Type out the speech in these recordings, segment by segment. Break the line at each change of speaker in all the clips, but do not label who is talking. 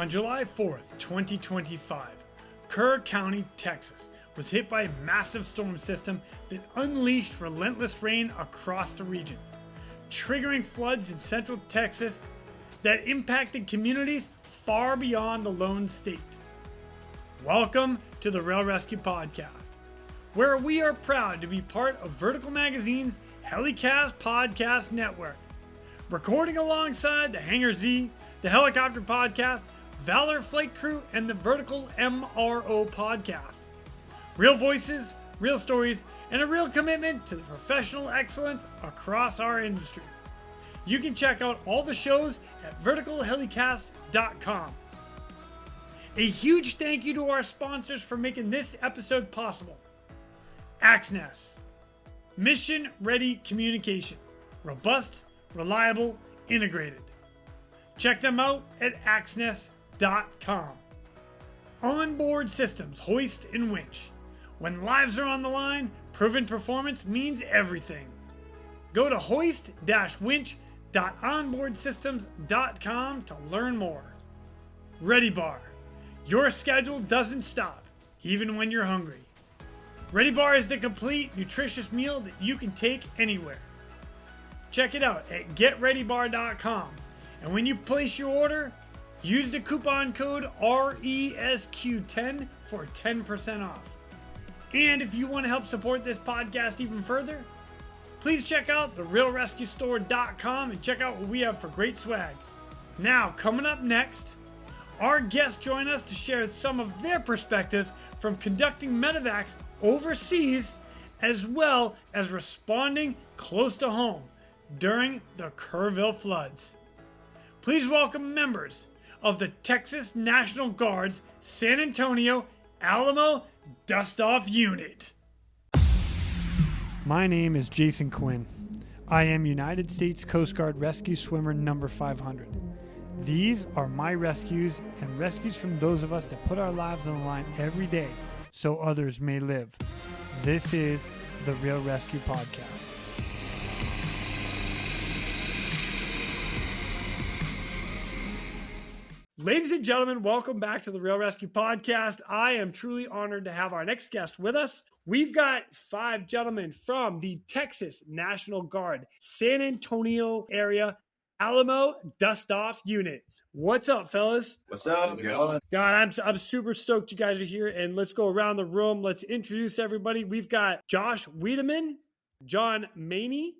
On July 4th, 2025, Kerr County, Texas was hit by a massive storm system that unleashed relentless rain across the region, triggering floods in central Texas that impacted communities far beyond the lone state. Welcome to the Real ResQ Podcast, where we are proud to be part of Vertical Magazine's Helicast Podcast Network, recording alongside the Hangar Z, the Helicopter Podcast, Valor Flight Crew, and the Vertical MRO Podcast. Real voices, real stories, and a real commitment to the professional excellence across our industry. You can check out all the shows at verticalhelicast.com. A huge thank you to our sponsors for making this episode possible. Axness, mission ready communication, robust, reliable, integrated. Check them out at axness.com. Onboard systems, hoist and winch. When lives are on the line, proven performance means everything. Go to hoist-winch.onboardsystems.com to learn more. Ready Bar. Your schedule doesn't stop, even when you're hungry. Ready Bar is the complete, nutritious meal that you can take anywhere. Check it out at getreadybar.com. And when you place your order, use the coupon code RESQ10 for 10% off. And if you want to help support this podcast even further, please check out the realresqstore.com and check out what we have for great swag. Now, coming up next, our guests join us to share some of their perspectives from conducting medevacs overseas, as well as responding close to home during the Kerrville floods. Please welcome members of the Texas National Guard's San Antonio Alamo DUSTOFF unit. My name is Jason Quinn. I am United States Coast Guard Rescue Swimmer number 500. These are my rescues and rescues from those of us that put our lives on the line every day so others may live. This is the Real ResQ Podcast. Ladies and gentlemen, welcome back to the Real ResQ Podcast. I am truly honored to have our next guest with us. We've got 5 gentlemen from the Texas National Guard, San Antonio area, Alamo DUSTOFF unit. What's up, fellas?
What's up?
God, I'm super stoked you guys are here, and let's go around the room. Let's introduce everybody. We've got Josh Wiedemann, John Maney,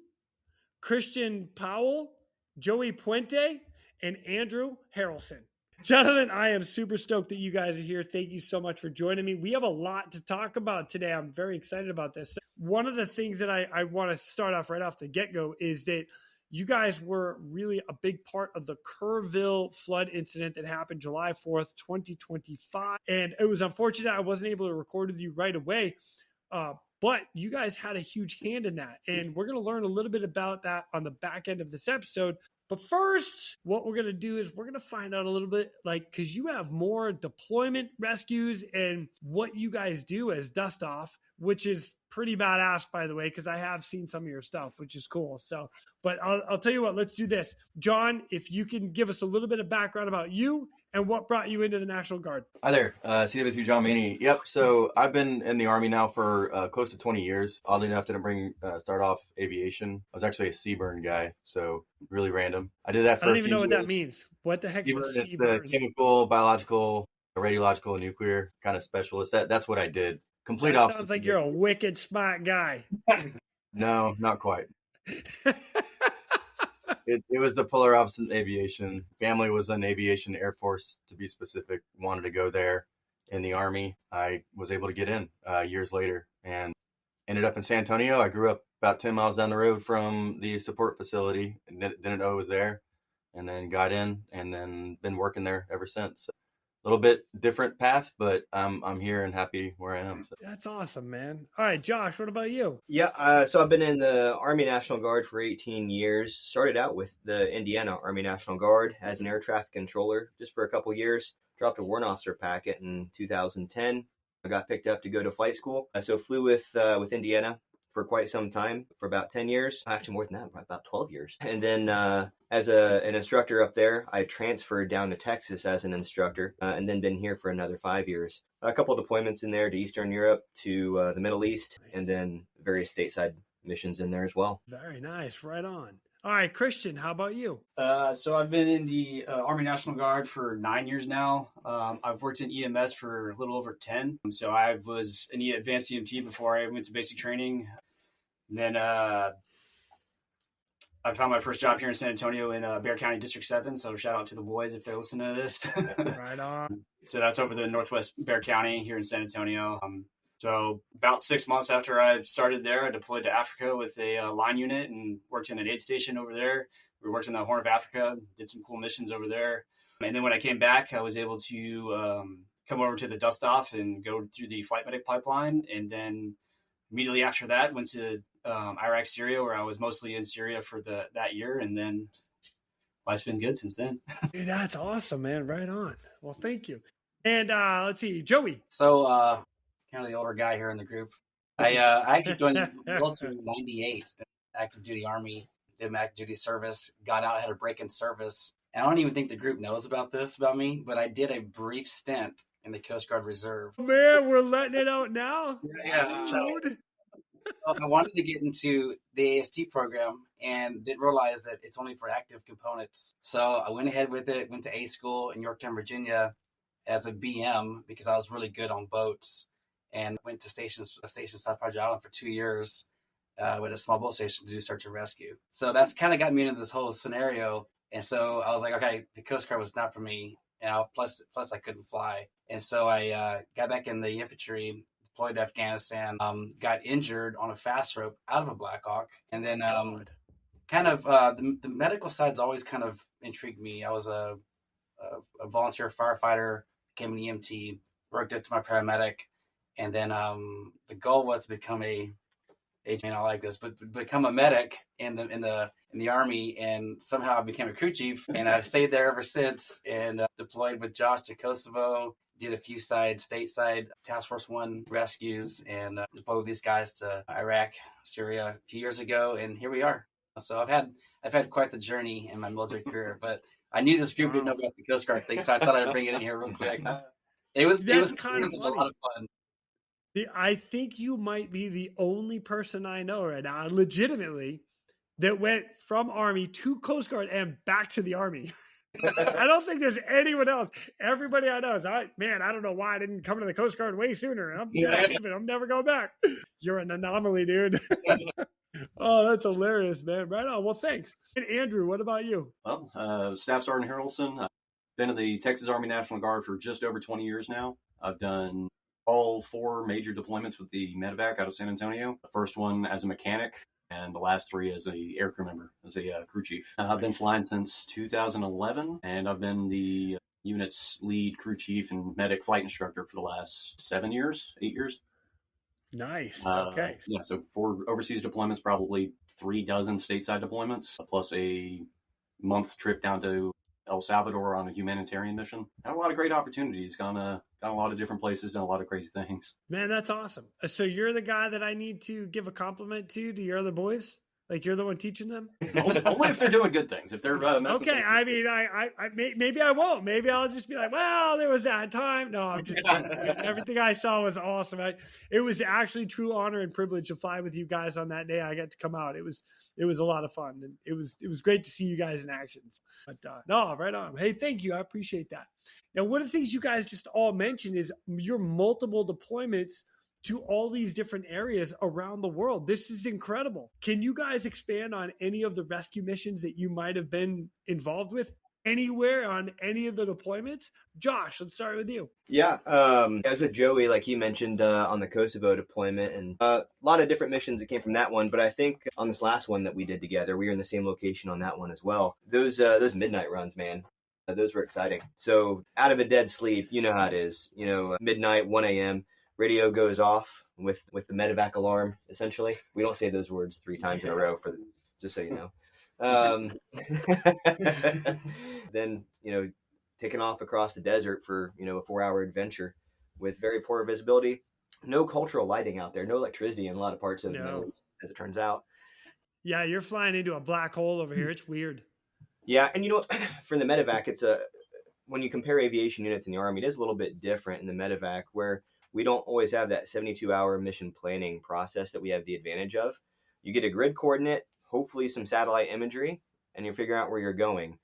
Christian Powell, Joey Puente, and Andrew Harrelson. Gentlemen, I am super stoked that you guys are here. Thank you so much for joining me. We have a lot to talk about today. I'm very excited about this. One of the things that I want to start off right off the get-go is that you guys were really a big part of the Kerrville flood incident that happened July 4th, 2025. And it was unfortunate I wasn't able to record with you right away, but you guys had a huge hand in that. And we're going to learn a little bit about that on the back end of this episode. But first, what we're going to do is we're going to find out a little bit, because you have more deployment rescues and what you guys do as DUSTOFF, which is pretty badass, by the way, because I have seen some of your stuff, which is cool. So, but I'll tell you what, let's do this. John, if you can give us a little bit of background about you and what brought you into the National Guard.
Hi there, CW2 John Maney. Yep, so I've been in the Army now for close to 20 years. Oddly enough, didn't start off aviation. I was actually a Seaburn guy, so really random. I did that for
I don't even know what that means. What the heck is a Seaburn?
The chemical, biological, radiological, and nuclear kind of specialist. That's what I did. Complete opposite.
Sounds like you're a wicked smart guy.
No, not quite. It was the polar opposite in aviation. Family was in aviation, Air Force to be specific, wanted to go there. In the Army, I was able to get in years later and ended up in San Antonio. I grew up about 10 miles down the road from the support facility and didn't know it was there, and then got in and then been working there ever since. So, a little bit different path, but I'm here and happy where I am. So.
That's awesome, man. All right, Josh, what about you?
Yeah, so I've been in the Army National Guard for 18 years. Started out with the Indiana Army National Guard as an air traffic controller just for a couple years. Dropped a warrant officer packet in 2010. I got picked up to go to flight school. So flew with Indiana for quite some time, for about 10 years. Actually, more than that, probably about 12 years. And then as an instructor up there, I transferred down to Texas as an instructor, and then been here for another 5 years. A couple of deployments in there to Eastern Europe, to the Middle East, and then various stateside missions in there as well.
Very nice. Right on. All right, Christian, how about you?
So I've been in the Army National Guard for 9 years now. I've worked in EMS for a little over 10. So I was an advanced EMT before I went to basic training. And then I found my first job here in San Antonio in Bexar County District 7. So shout out to the boys if they're listening to this.
Right on.
So that's over the Northwest Bexar County here in San Antonio. So about 6 months after I started there, I deployed to Africa with a line unit and worked in an aid station over there. We worked in the Horn of Africa, did some cool missions over there. And then when I came back, I was able to come over to the DUSTOFF and go through the flight medic pipeline. And then immediately after that, went to Iraq, Syria, where I was mostly in Syria for that year. And then life's been good since then.
Dude, that's awesome, man. Right on. Well, thank you. And let's see, Joey.
So, kind of the older guy here in the group. I actually joined the military in 98, active duty Army, did my active duty service, got out, had a break in service. And I don't even think the group knows about me, but I did a brief stint in the Coast Guard Reserve.
Man, we're letting it out now.
Yeah. So I wanted to get into the AST program and didn't realize that it's only for active components. So I went ahead with it, went to A school in Yorktown, Virginia as a BM because I was really good on boats. And went to station South Padre Island for 2 years with a small boat station to do search and rescue. So that's kind of got me into this whole scenario. And so I was like, okay, the Coast Guard was not for me. And plus I couldn't fly. And so I got back in the infantry, deployed to Afghanistan, got injured on a fast rope out of a Black Hawk. And then the medical side's always kind of intrigued me. I was a volunteer firefighter, became an EMT, worked up to my paramedic. And then the goal was to become become a medic in the Army, and somehow I became a crew chief, and I've stayed there ever since. And deployed with Josh to Kosovo, did a few stateside Task Force 1 rescues, and deployed with these guys to Iraq, Syria a few years ago, and here we are. So I've had quite the journey in my military career, but I knew this group didn't know about the Coast Guard thing, so I thought I'd bring it in here real quick. It was a lot of fun.
I think you might be the only person I know right now, legitimately, that went from Army to Coast Guard and back to the Army. I don't think there's anyone else. Everybody I know is, I don't know why I didn't come to the Coast Guard way sooner. I'm never going back. You're an anomaly, dude. Oh, that's hilarious, man. Right on. Well, thanks. And Andrew, what about you?
Well, Staff Sergeant Harrelson. I've been in the Texas Army National Guard for just over 20 years now. I've done all 4 major deployments with the medevac out of San Antonio. The first one as a mechanic, and the last 3 as a air crew member, as a crew chief. I've been flying since 2011, and I've been the unit's lead crew chief and medic flight instructor for the last 8 years.
Nice. Okay.
Yeah, so 4 overseas deployments, probably 3 dozen stateside deployments, plus a month trip down to El Salvador on a humanitarian mission. Had a lot of great opportunities, gone a lot of different places, done a lot of crazy things.
Man, that's awesome. So you're the guy that I need to give a compliment to your other boys? Like you're the one teaching them?
Only if they're doing good things. If they're
okay. I mean, I maybe I won't. Maybe I'll just be like, well, there was that time. No, I'm just everything I saw was awesome. It was actually true honor and privilege to fly with you guys on that day. I got to come out. It was a lot of fun, and it was great to see you guys in action. But no, right on. Hey, thank you. I appreciate that. Now, one of the things you guys just all mentioned is your multiple deployments to all these different areas around the world. This is incredible. Can you guys expand on any of the rescue missions that you might have been involved with anywhere on any of the deployments? Josh, let's start with you.
Yeah, I was with Joey, like you mentioned, on the Kosovo deployment, and a lot of different missions that came from that one. But I think on this last one that we did together, we were in the same location on that one as well. Those midnight runs, man. Those were exciting. So out of a dead sleep, you know how it is. Midnight, 1 a.m., radio goes off with the medevac alarm, essentially. We don't say those words 3 times in a row, just so you know. Then, taking off across the desert for, a 4-hour adventure with very poor visibility. no cultural lighting out there, no electricity in a lot of parts of the Middle East, as it turns out.
Yeah, you're flying into a black hole over here. It's weird.
Yeah, and for the medevac, when you compare aviation units in the Army, it is a little bit different in the medevac, where we don't always have that 72-hour mission planning process that we have the advantage of. You get a grid coordinate, hopefully some satellite imagery, and you figure out where you're going.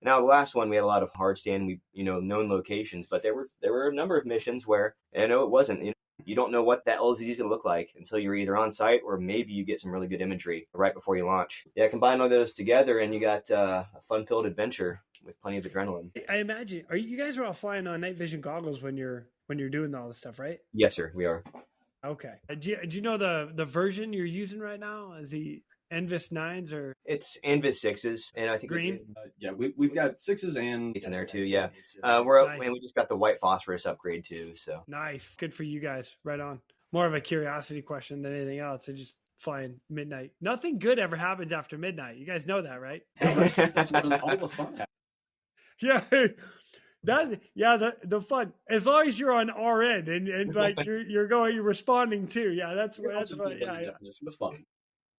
Now, the last one, we had a lot of hard stand, known locations, but there were a number of missions where, it wasn't, you don't know what that LZ is going to look like until you're either on site or maybe you get some really good imagery right before you launch. Yeah, combine all those together and you got a fun-filled adventure with plenty of adrenaline.
I imagine. You guys are all flying on night vision goggles when you're doing all this stuff, right?
Yes, sir, we are.
Okay. Do you know the version you're using right now? Is the Envis 9s or?
It's Envis 6s, and I think
green.
Yeah, we've got 6s and
8s in there too. Yeah,
Nice.
and we just got the white phosphorus upgrade too. So
nice, good for you guys. Right on. More of a curiosity question than anything else. I just flying midnight. Nothing good ever happens after midnight. You guys know that, right?
that's when all the fun happens.
Yeah. The fun, as long as you're on our end and like you're responding too. Yeah, that's what. Yeah.
Definition of fun.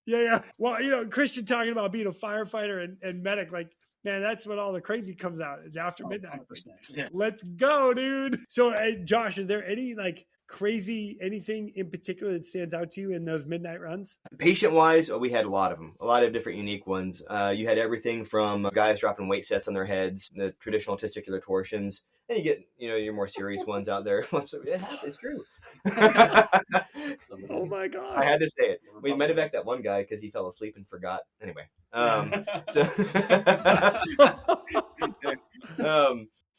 Yeah. Well, Christian talking about being a firefighter and medic, like, man, that's when all the crazy comes out is after midnight.
100%. Yeah.
Let's go, dude. So, Josh, is there any like crazy anything in particular that stands out to you in those midnight runs?
Patient-wise, we had a lot of them, a lot of different unique ones. You had everything from guys dropping weight sets on their heads, the traditional testicular torsions, and you get, your more serious ones out there. It's true.
Oh my God.
I had to say it. We medevac that one guy because he fell asleep and forgot. Anyway.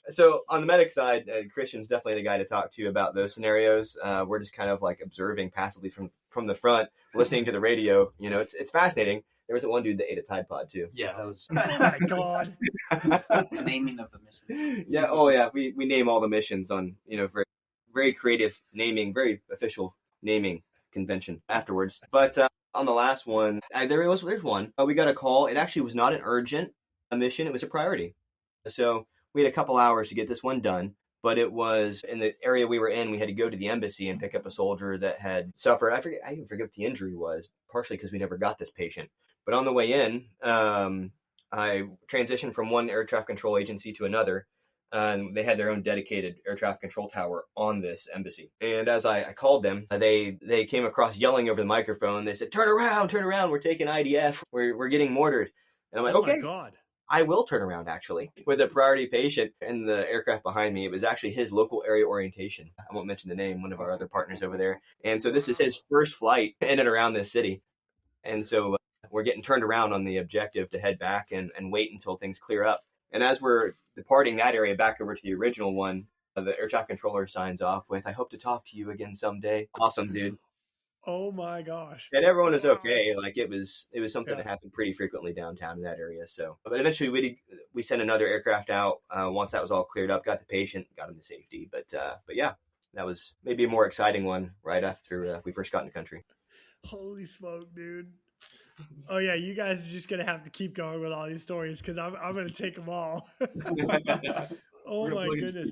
So on the medic side, Christian's definitely the guy to talk to about those scenarios. We're just kind of like observing passively from the front, listening to the radio. It's fascinating. There was one dude that ate a Tide Pod too.
Yeah, that was.
Oh my God.
The naming of the mission.
Yeah. Oh yeah. We name all the missions on very, very creative naming, very official naming convention afterwards. But on the last one, there's one. We got a call. It actually was not an urgent mission. It was a priority. So we had a couple hours to get this one done, but it was in the area we were in. We had to go to the embassy and pick up a soldier that had suffered. I even forget what the injury was, partially because we never got this patient. But on the way in, I transitioned from one air traffic control agency to another. And they had their own dedicated air traffic control tower on this embassy. And as I called them, they came across yelling over the microphone. They said, turn around, we're taking IDF. We're getting mortared. And I'm like,
oh
okay.
My God.
I will turn around, actually. With a priority patient in the aircraft behind me, it was actually his local area orientation. I won't mention the name, one of our other partners over there. And so this is his first flight in and around this city. And so we're getting turned around on the objective to head back and wait until things clear up. And as we're departing that area back over to the original one, the air traffic controller signs off with, I hope to talk to you again someday. Awesome, dude.
Oh my gosh.
And everyone was okay. Like it was something that happened pretty frequently downtown in that area. So, but eventually we sent another aircraft out once that was all cleared up, got the patient, got him to safety. But yeah, that was maybe a more exciting one right after we first got in the country.
Holy smoke, dude. Oh yeah, you guys are just gonna have to keep going with all these stories because I'm gonna take them all. Oh my goodness.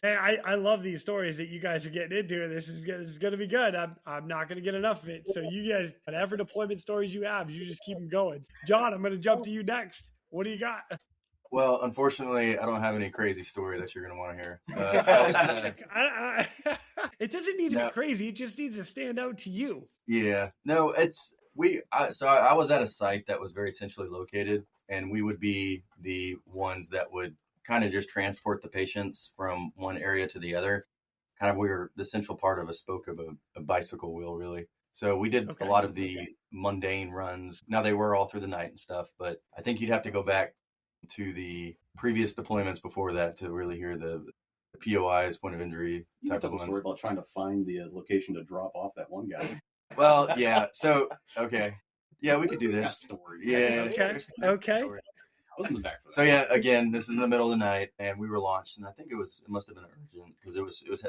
Hey, I love these stories that you guys are getting into. This is going to be good. I'm not going to get enough of it. So you guys, whatever deployment stories you have, you just keep them going. John, I'm going to jump to you next. What do you got?
Well, unfortunately, I don't have any crazy story that you're going to want to hear.
It doesn't need to be crazy. It just needs to stand out to you.
Yeah. No, I was at a site that was very centrally located, and we would be the ones that would kind of just transport the patients from one area to the other. Kind of we were the central part of a spoke of a bicycle wheel, really. So we did a lot of the mundane runs. Now they were all through the night and stuff, but I think you'd have to go back to the previous deployments before that to really hear the POIs, point of injury type of ones.
Story about trying to find the location to drop off that one guy.
Well, yeah. So, okay. Yeah, we could do this.
Story.
Yeah.
Okay.
So yeah, again, this is in the middle of the night, and we were launched, and I think it must have been urgent because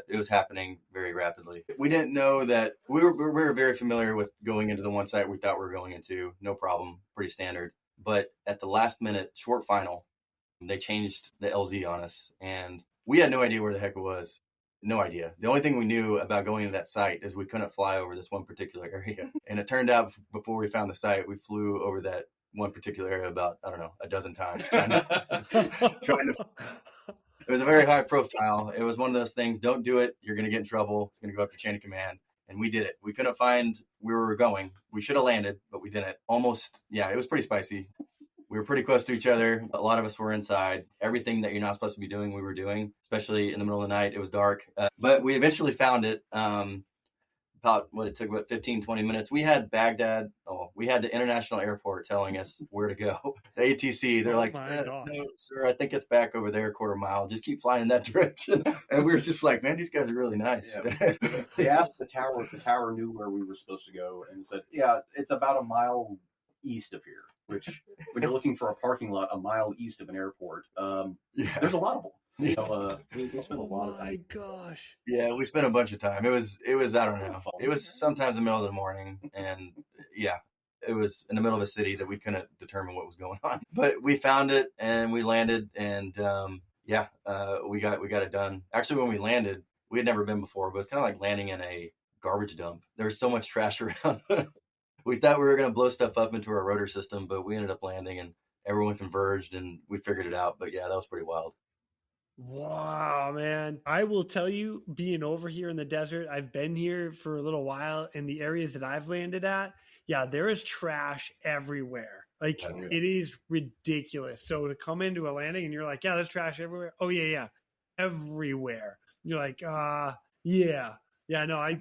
it was happening very rapidly. We didn't know that we were very familiar with going into the one site we thought we were going into, no problem, pretty standard. But at the last minute, short final, they changed the LZ on us, and we had no idea where the heck it was. no idea. The only thing we knew about going to that site is we couldn't fly over this one particular area. And it turned out before we found the site, we flew over that one particular area about, I don't know, a dozen times. It was a very high profile. It was one of those things, don't do it. You're going to get in trouble. It's going to go up your chain of command. And we did it. We couldn't find where we were going. We should have landed, but we didn't. Almost, yeah, it was pretty spicy. We were pretty close to each other. A lot of us were inside. Everything that you're not supposed to be doing, we were doing, especially in the middle of the night. It was dark. But we eventually found it. It took about 15, 20 minutes. We had Baghdad. We had the international airport telling us where to go. The ATC, they're like, no, sir, I think it's back over there, a quarter mile. Just keep flying in that direction. And we were just like, man, these guys are really nice.
Yeah. They asked the tower if the tower knew where we were supposed to go, and said, yeah, it's about a mile east of here, which when you're looking for a parking lot a mile east of an airport, there's a lot of them. So, we spent a lot of time.
Oh my gosh.
Yeah, we spent a bunch of time. It was I don't know. It was sometimes in the middle of the morning, and yeah, it was in the middle of a city that we couldn't determine what was going on. But we found it and we landed, and we got it done. Actually, when we landed, we had never been before, but it's kind of like landing in a garbage dump. There was so much trash around. We thought we were going to blow stuff up into our rotor system, but we ended up landing and everyone converged and we figured it out. But yeah, that was pretty wild.
Wow, man. I will tell you, being over here in the desert, I've been here for a little while, and the areas that I've landed at, yeah, there is trash everywhere. Like, it is ridiculous. So to come into a landing and you're like, yeah, there's trash everywhere. Oh, yeah, everywhere. You're like, yeah. Yeah, no, I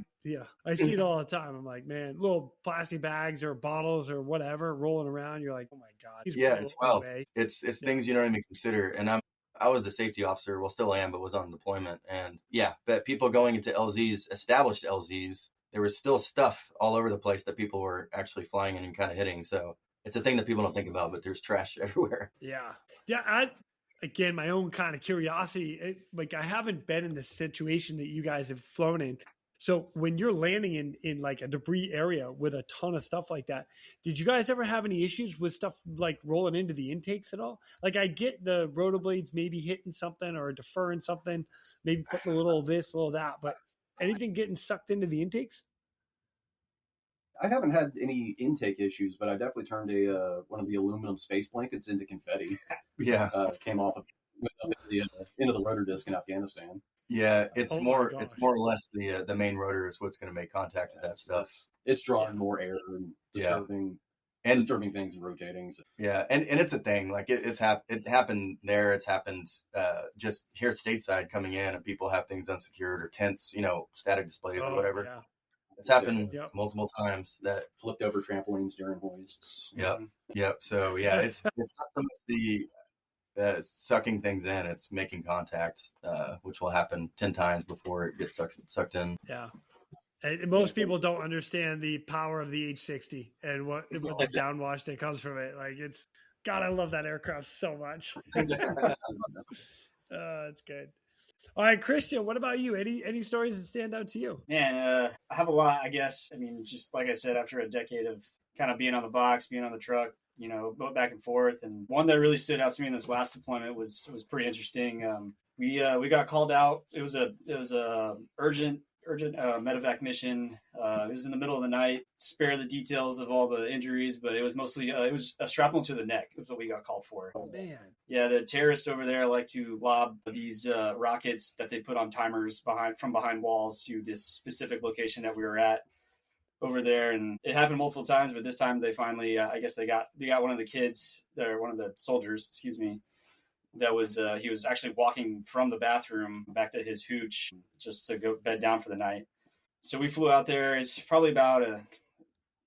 see it all the time. I'm like, man, little plastic bags or bottles or whatever rolling around. You're like, oh my God.
Yeah, it's wild. It's things you don't even consider. And I was the safety officer, well, still am, but was on deployment. And yeah, but people going into LZs, established LZs, there was still stuff all over the place that people were actually flying in and kind of hitting. So it's a thing that people don't think about, but there's trash everywhere.
Yeah. Yeah. Again, my own kind of curiosity, I haven't been in the situation that you guys have flown in. So when you're landing in like a debris area with a ton of stuff like that, did you guys ever have any issues with stuff like rolling into the intakes at all? Like, I get the rotor blades maybe hitting something or deferring something, maybe putting a little this, a little that, but anything getting sucked into the intakes?
I haven't had any intake issues, but I definitely turned one of the aluminum space blankets into confetti.
Yeah,
came off of the end of the rotor disc in Afghanistan.
Yeah, it's more or less the main rotor is what's going to make contact with that stuff.
It's drawing more air and disturbing things and rotating. So.
Yeah, and it's a thing. Like it happened there. It's happened just here at stateside coming in, and people have things unsecured or tents, static displays or whatever. Yeah. It's happened multiple times. That
flipped over trampolines during hoists.
Yep. So yeah, it's not so much the sucking things in, it's making contact, which will happen 10 times before it gets sucked in.
Yeah. And most people don't understand the power of the H60 and what the downwash that comes from it. Like, it's, God, I love that aircraft so much. It's good. All right, Christian, what about you? Any stories that stand out to you?
Man, I have a lot, I guess. I mean, just like I said, after a decade of kind of being on the box, being on the truck, going back and forth. And one that really stood out to me in this last deployment was pretty interesting. We got called out. It was a urgent medevac mission. It was in the middle of the night. Spare the details of all the injuries, but it was mostly it was a shrapnel to the neck. Is what we got called for.
Oh man!
Yeah, the terrorists over there like to lob these rockets that they put on timers from behind walls to this specific location that we were at over there, and it happened multiple times. But this time, they finally, I guess they got one of the kids, or one of the soldiers, excuse me. That was he was actually walking from the bathroom back to his hooch just to go bed down for the night. So we flew out there. It's probably about a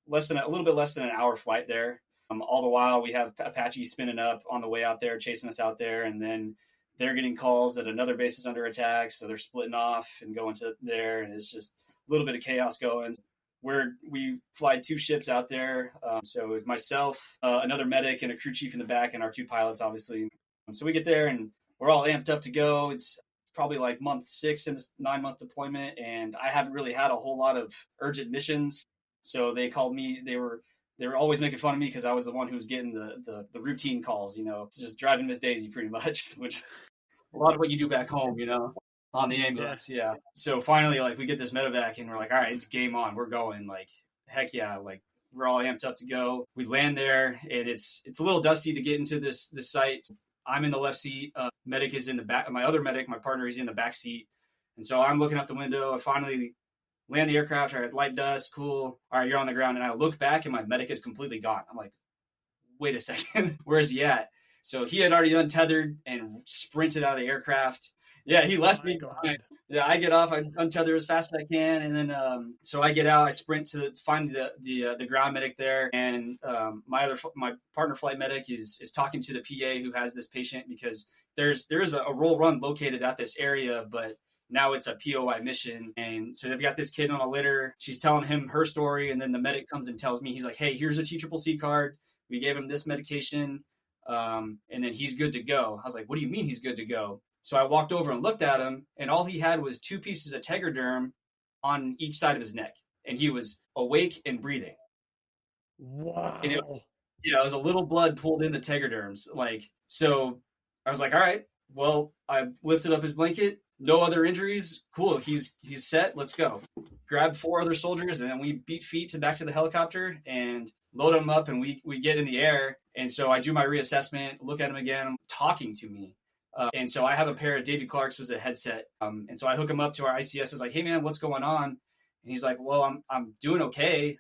little bit less than an hour flight there. All the while we have Apache spinning up on the way out there, chasing us out there, and then they're getting calls that another base is under attack. So they're splitting off and going to there, and it's just a little bit of chaos going. We fly 2 ships out there. So it was myself, another medic, and a crew chief in the back, and our 2 pilots, obviously. So we get there, and we're all amped up to go. It's probably like month 6 in this 9-month deployment, and I haven't really had a whole lot of urgent missions. So they called me. They were always making fun of me because I was the one who was getting the routine calls, just driving Miss Daisy pretty much, which a lot of what you do back home, On the ambulance, yeah. So finally, like, we get this medevac and we're like, all right, it's game on. We're going. Like, heck yeah. Like, we're all amped up to go. We land there, and it's a little dusty to get into this site. I'm in the left seat. Medic is in the back. My other medic, my partner, is in the back seat. And so I'm looking out the window. I finally land the aircraft. All right, light dust, cool. All right, you're on the ground. And I look back, and my medic is completely gone. I'm like, wait a second. Where's he at? So he had already untethered and sprinted out of the aircraft. Yeah, he left me. Yeah, I get off, I untether as fast as I can, and then so I get out, I sprint to find the ground medic there, and my partner flight medic is talking to the PA who has this patient, because there is a roll run located at this area, but now it's a POI mission, and so they've got this kid on a litter. She's telling him her story, and then the medic comes and tells me, he's like, hey, here's a TCCC card. We gave him this medication, and then he's good to go. I was like, what do you mean he's good to go? So I walked over and looked at him, and all he had was 2 pieces of tegaderm on each side of his neck, and he was awake and breathing.
Wow.
And it was a little blood pulled in the tegaderms. Like, so I was like, all right, well, I lifted up his blanket, no other injuries. Cool. He's set. Let's go. Grabbed 4 other soldiers, and then we beat feet back to the helicopter and load them up, and we get in the air. And so I do my reassessment, look at him again, talking to me. And so I have a pair of David Clark's with a headset. And so I hook him up to our ICS. I was like, hey man, what's going on? And he's like, well, I'm doing okay.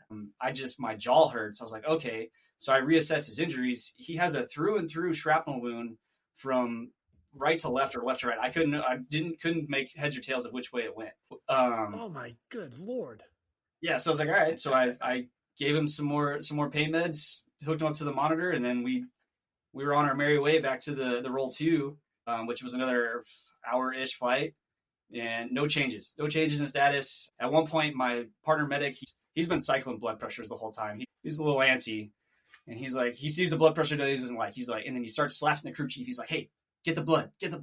My jaw hurts. I was like, okay. So I reassess his injuries. He has a through and through shrapnel wound from right to left or left to right. I couldn't make heads or tails of which way it went.
Oh my good Lord.
Yeah. So I was like, all right. So I gave him some more pain meds, hooked him up to the monitor. And then we were on our merry way back to the roll 2. Which was another hour-ish flight, and no changes in status. At one point, my partner medic, he's been cycling blood pressures the whole time. He's a little antsy, and he's like, he sees the blood pressure that he doesn't like. He's like, and then he starts slapping the crew chief. He's like, hey, get the blood. I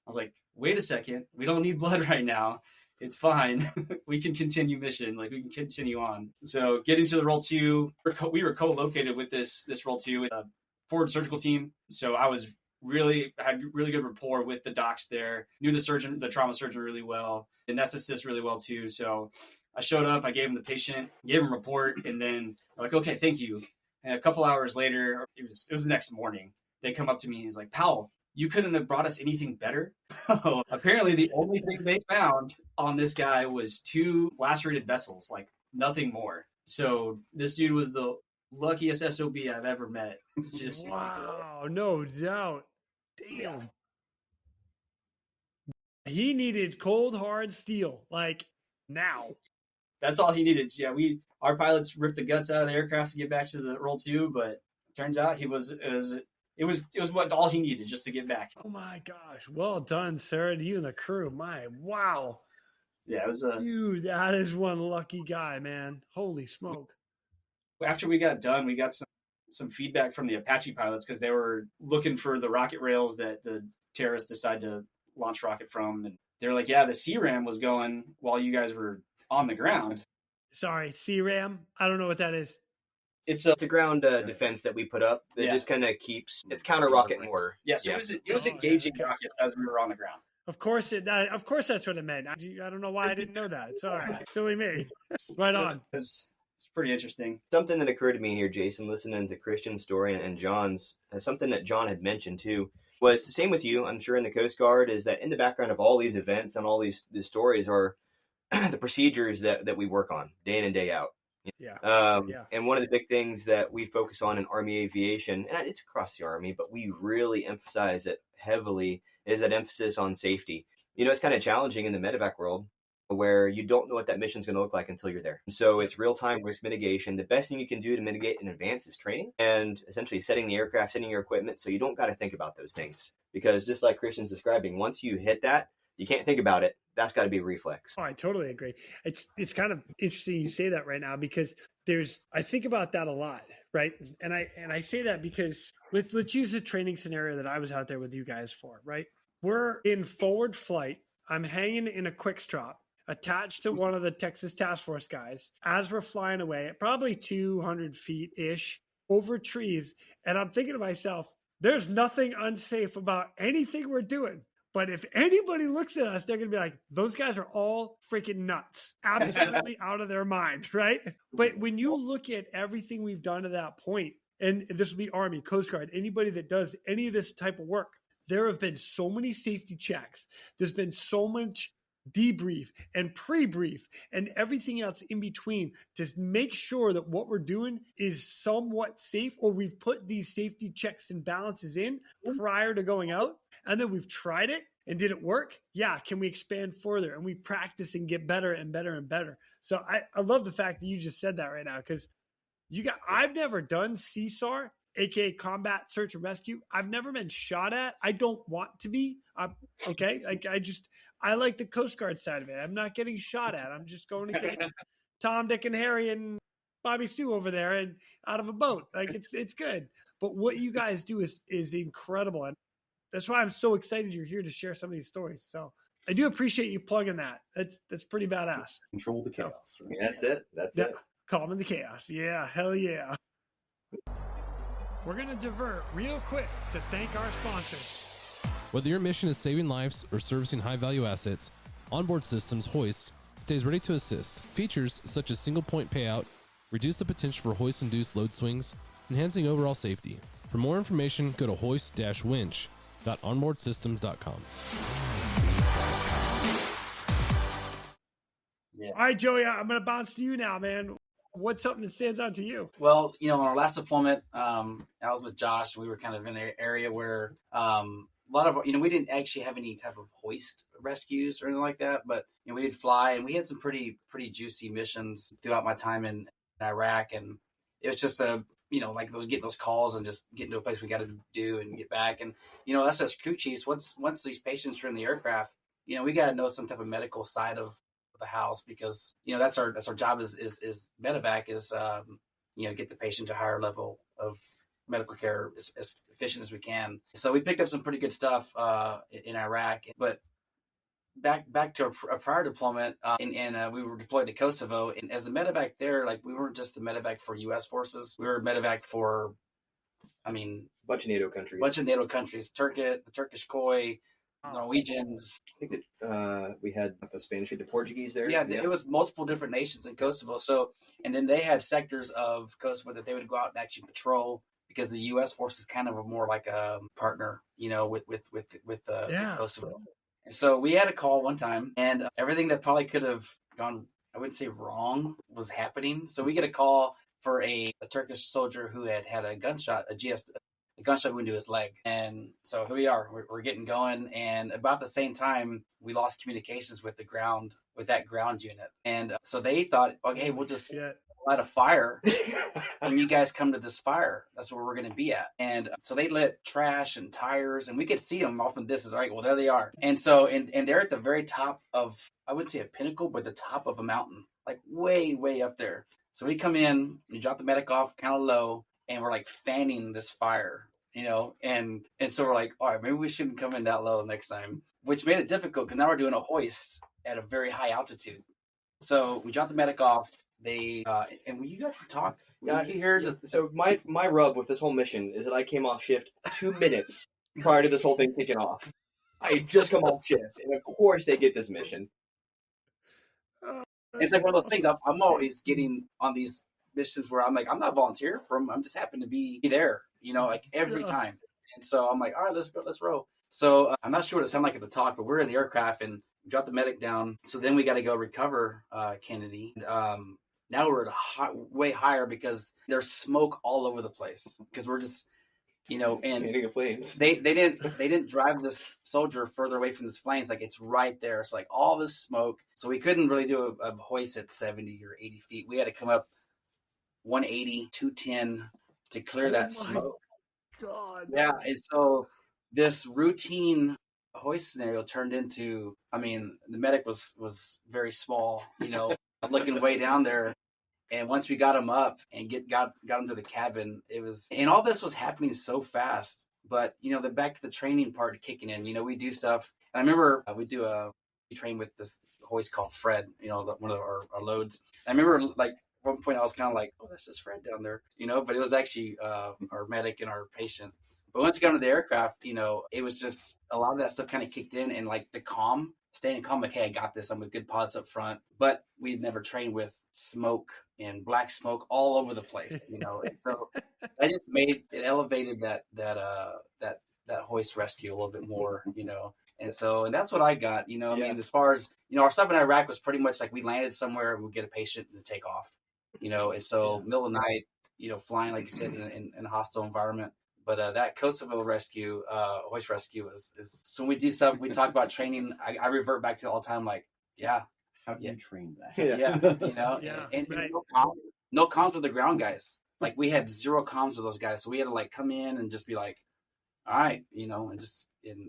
was like, wait a second, we don't need blood right now. It's fine. We can continue mission. Like, we can continue on. So getting to the roll 2, we were co-located with this roll 2 forward surgical team. So I had really good rapport with the docs there, knew the trauma surgeon really well, anesthetist really well too. So I showed up, I gave him the patient, gave him a report, and then they're like, okay, thank you. And a couple hours later, it was the next morning, they come up to me and he's like, Powell, you couldn't have brought us anything better? Apparently the only thing they found on this guy was 2 lacerated vessels, like nothing more. So this dude was the luckiest SOB I've ever met. Just
wow, no doubt. Damn. He needed cold hard steel, like now.
That's all he needed. Yeah, our pilots ripped the guts out of the aircraft to get back to the roll 2, but turns out it was what all he needed just to get back.
Oh my gosh. Well done, sir. And you and the crew. Wow.
Yeah, it was
dude, that is one lucky guy, man. Holy smoke.
After we got done, we got some feedback from the Apache pilots, because they were looking for the rocket rails that the terrorists decided to launch rocket from. And they're like, yeah, the CRAM was going while you guys were on the ground.
Sorry, CRAM? I don't know what that is.
It's a ground defense that we put up that just kind of keeps, it's counter rocket mortar.
Yeah, so it was engaging rockets as we were on the ground.
Of course that's what it meant. I don't know why I didn't know that. Sorry, silly me. Right on.
It's pretty interesting.
Something that occurred to me here, Jason, listening to Christian's story and John's, something that John had mentioned too, was the same with you, I'm sure, in the Coast Guard, is that in the background of all these events and all these stories are the procedures that we work on day in and day out.
Yeah.
And one of the big things that we focus on in Army aviation, and it's across the Army, but we really emphasize it heavily, is that emphasis on safety. It's kind of challenging in the medevac world, where you don't know what that mission is going to look like until you're there. So it's real-time risk mitigation. The best thing you can do to mitigate in advance is training and essentially setting the aircraft, setting your equipment, so you don't got to think about those things. Because just like Christian's describing, once you hit that, you can't think about it. That's got to be a reflex.
Oh, I totally agree. It's kind of interesting you say that right now, because I think about that a lot, right? And I say that because let's use a training scenario that I was out there with you guys for, right? We're in forward flight. I'm hanging in a quick strap, attached to one of the Texas Task Force guys as we're flying away at probably 200 feet-ish over trees. And I'm thinking to myself, there's nothing unsafe about anything we're doing. But if anybody looks at us, they're going to be like, those guys are all freaking nuts, absolutely out of their mind, right? But when you look at everything we've done to that point, and this will be Army, Coast Guard, anybody that does any of this type of work, there have been so many safety checks. There's been so much debrief and pre-brief and everything else in between to make sure that what we're doing is somewhat safe, or we've put these safety checks and balances in prior to going out, and then we've tried it and did it work? Yeah, can we expand further? And we practice and get better and better and better. So I love the fact that you just said that right now, because I've never done CSAR, aka combat search and rescue. I've never been shot at. I don't want to be. Okay. Like I like the Coast Guard side of it. I'm not getting shot at. I'm just going to get Tom, Dick, and Harry and Bobby Sue over there and out of a boat. Like it's good. But what you guys do is incredible. And that's why I'm so excited you're here to share some of these stories. So I do appreciate you plugging that. That's pretty badass.
Control the chaos.
Yeah, that's it. That's it.
Calming the chaos. Yeah, hell yeah. We're going to divert real quick to thank our sponsors.
Whether your mission is saving lives or servicing high-value assets, Onboard Systems Hoist stays ready to assist. Features such as single-point payout reduce the potential for hoist-induced load swings, enhancing overall safety. For more information, go to hoist-winch.onboardsystems.com.
Yeah. All right, Joey, I'm going to bounce to you now, man. What's something that stands out to you?
Well, on our last deployment, I was with Josh. We were kind of in an area where a lot of, we didn't actually have any type of hoist rescues or anything like that, but we would fly, and we had some pretty juicy missions throughout my time in Iraq, and it was just like getting those calls and just getting to a place we got to do and get back, and us as crew chiefs, once these patients are in the aircraft, we got to know some type of medical side of the house, because that's our job is medevac is get the patient to a higher level of medical care as efficient as we can. So we picked up some pretty good stuff in Iraq, but back to a prior deployment, and we were deployed to Kosovo, and as the medevac there, like, we weren't just the medevac for U.S. forces, we were medevac for,
bunch of NATO countries,
the Turkish Khoi, Norwegians.
I think that we had the Spanish, the Portuguese there.
Yeah, it was multiple different nations in Kosovo. So, and then they had sectors of Kosovo that they would go out and actually patrol, because the U.S. forces kind of were more like a partner, with Kosovo. And so we had a call one time, and everything that probably could have gone, I wouldn't say wrong, was happening. So we get a call for a Turkish soldier who had a gunshot, a gunshot wound to his leg. And so here we are, we're getting going. And about the same time, we lost communications with that ground unit. And so they thought, okay, we'll just light a fire when you guys come to this fire. That's where we're going to be at. And so they lit trash and tires, and we could see them off in the distance. All right, well, there they are. And so, and they're at the very top of, I wouldn't say a pinnacle, but the top of a mountain, like way, way up there. So we come in, we drop the medic off kind of low, and we're like fanning this fire, and so we're like, all right, maybe we shouldn't come in that low next time, which made it difficult, because now we're doing a hoist at a very high altitude. So we dropped the medic off. They and when you guys talk,
so my rub with this whole mission is that I came off shift 2 minutes prior to this whole thing kicking off. I had just come off shift, and of course they get this mission.
It's like one of those things. I'm always getting on these missions where I'm like, I'm not volunteer from. I'm just happen to be there, like every time. And so I'm like, all right, let's roll. So I'm not sure what it sounded like at the talk, but we're in the aircraft and drop the medic down. So then we got to go recover Kennedy. Now we're at way higher, because there's smoke all over the place, because we're just, and
flames.
They didn't drive this soldier further away from this flames. Like, it's right there. So like all this smoke. So we couldn't really do a hoist at 70 or 80 feet. We had to come up 180, 210 to clear that smoke.
God.
Yeah. And so this routine hoist scenario turned into, the medic was very small, looking way down there. And once we got him up and got him to the cabin, and all this was happening so fast. But the back to the training part kicking in. We do stuff. And I remember we train with this hoist called Fred. One of our loads. I remember like at one point I was kind of like, oh, that's just Fred down there. But it was actually our medic and our patient. But once you got into the aircraft, it was just a lot of that stuff kind of kicked in, and like the staying calm, like, hey, I got this. I'm with good pods up front. But we'd never trained with smoke and black smoke all over the place, And so I just elevated that hoist rescue a little bit more, And that's what I got, I mean, as far as, our stuff in Iraq was pretty much like we landed somewhere and we'd get a patient and take off, and so middle of the night, flying, like you said, in a hostile environment. But that Kosovo rescue, hoist rescue is so when we do stuff, we talk about training. I revert back to it all the time, like,
how do you train that?
And right. No comms with the ground guys. Like we had zero comms with those guys, so we had to like come in and just be like, all right, and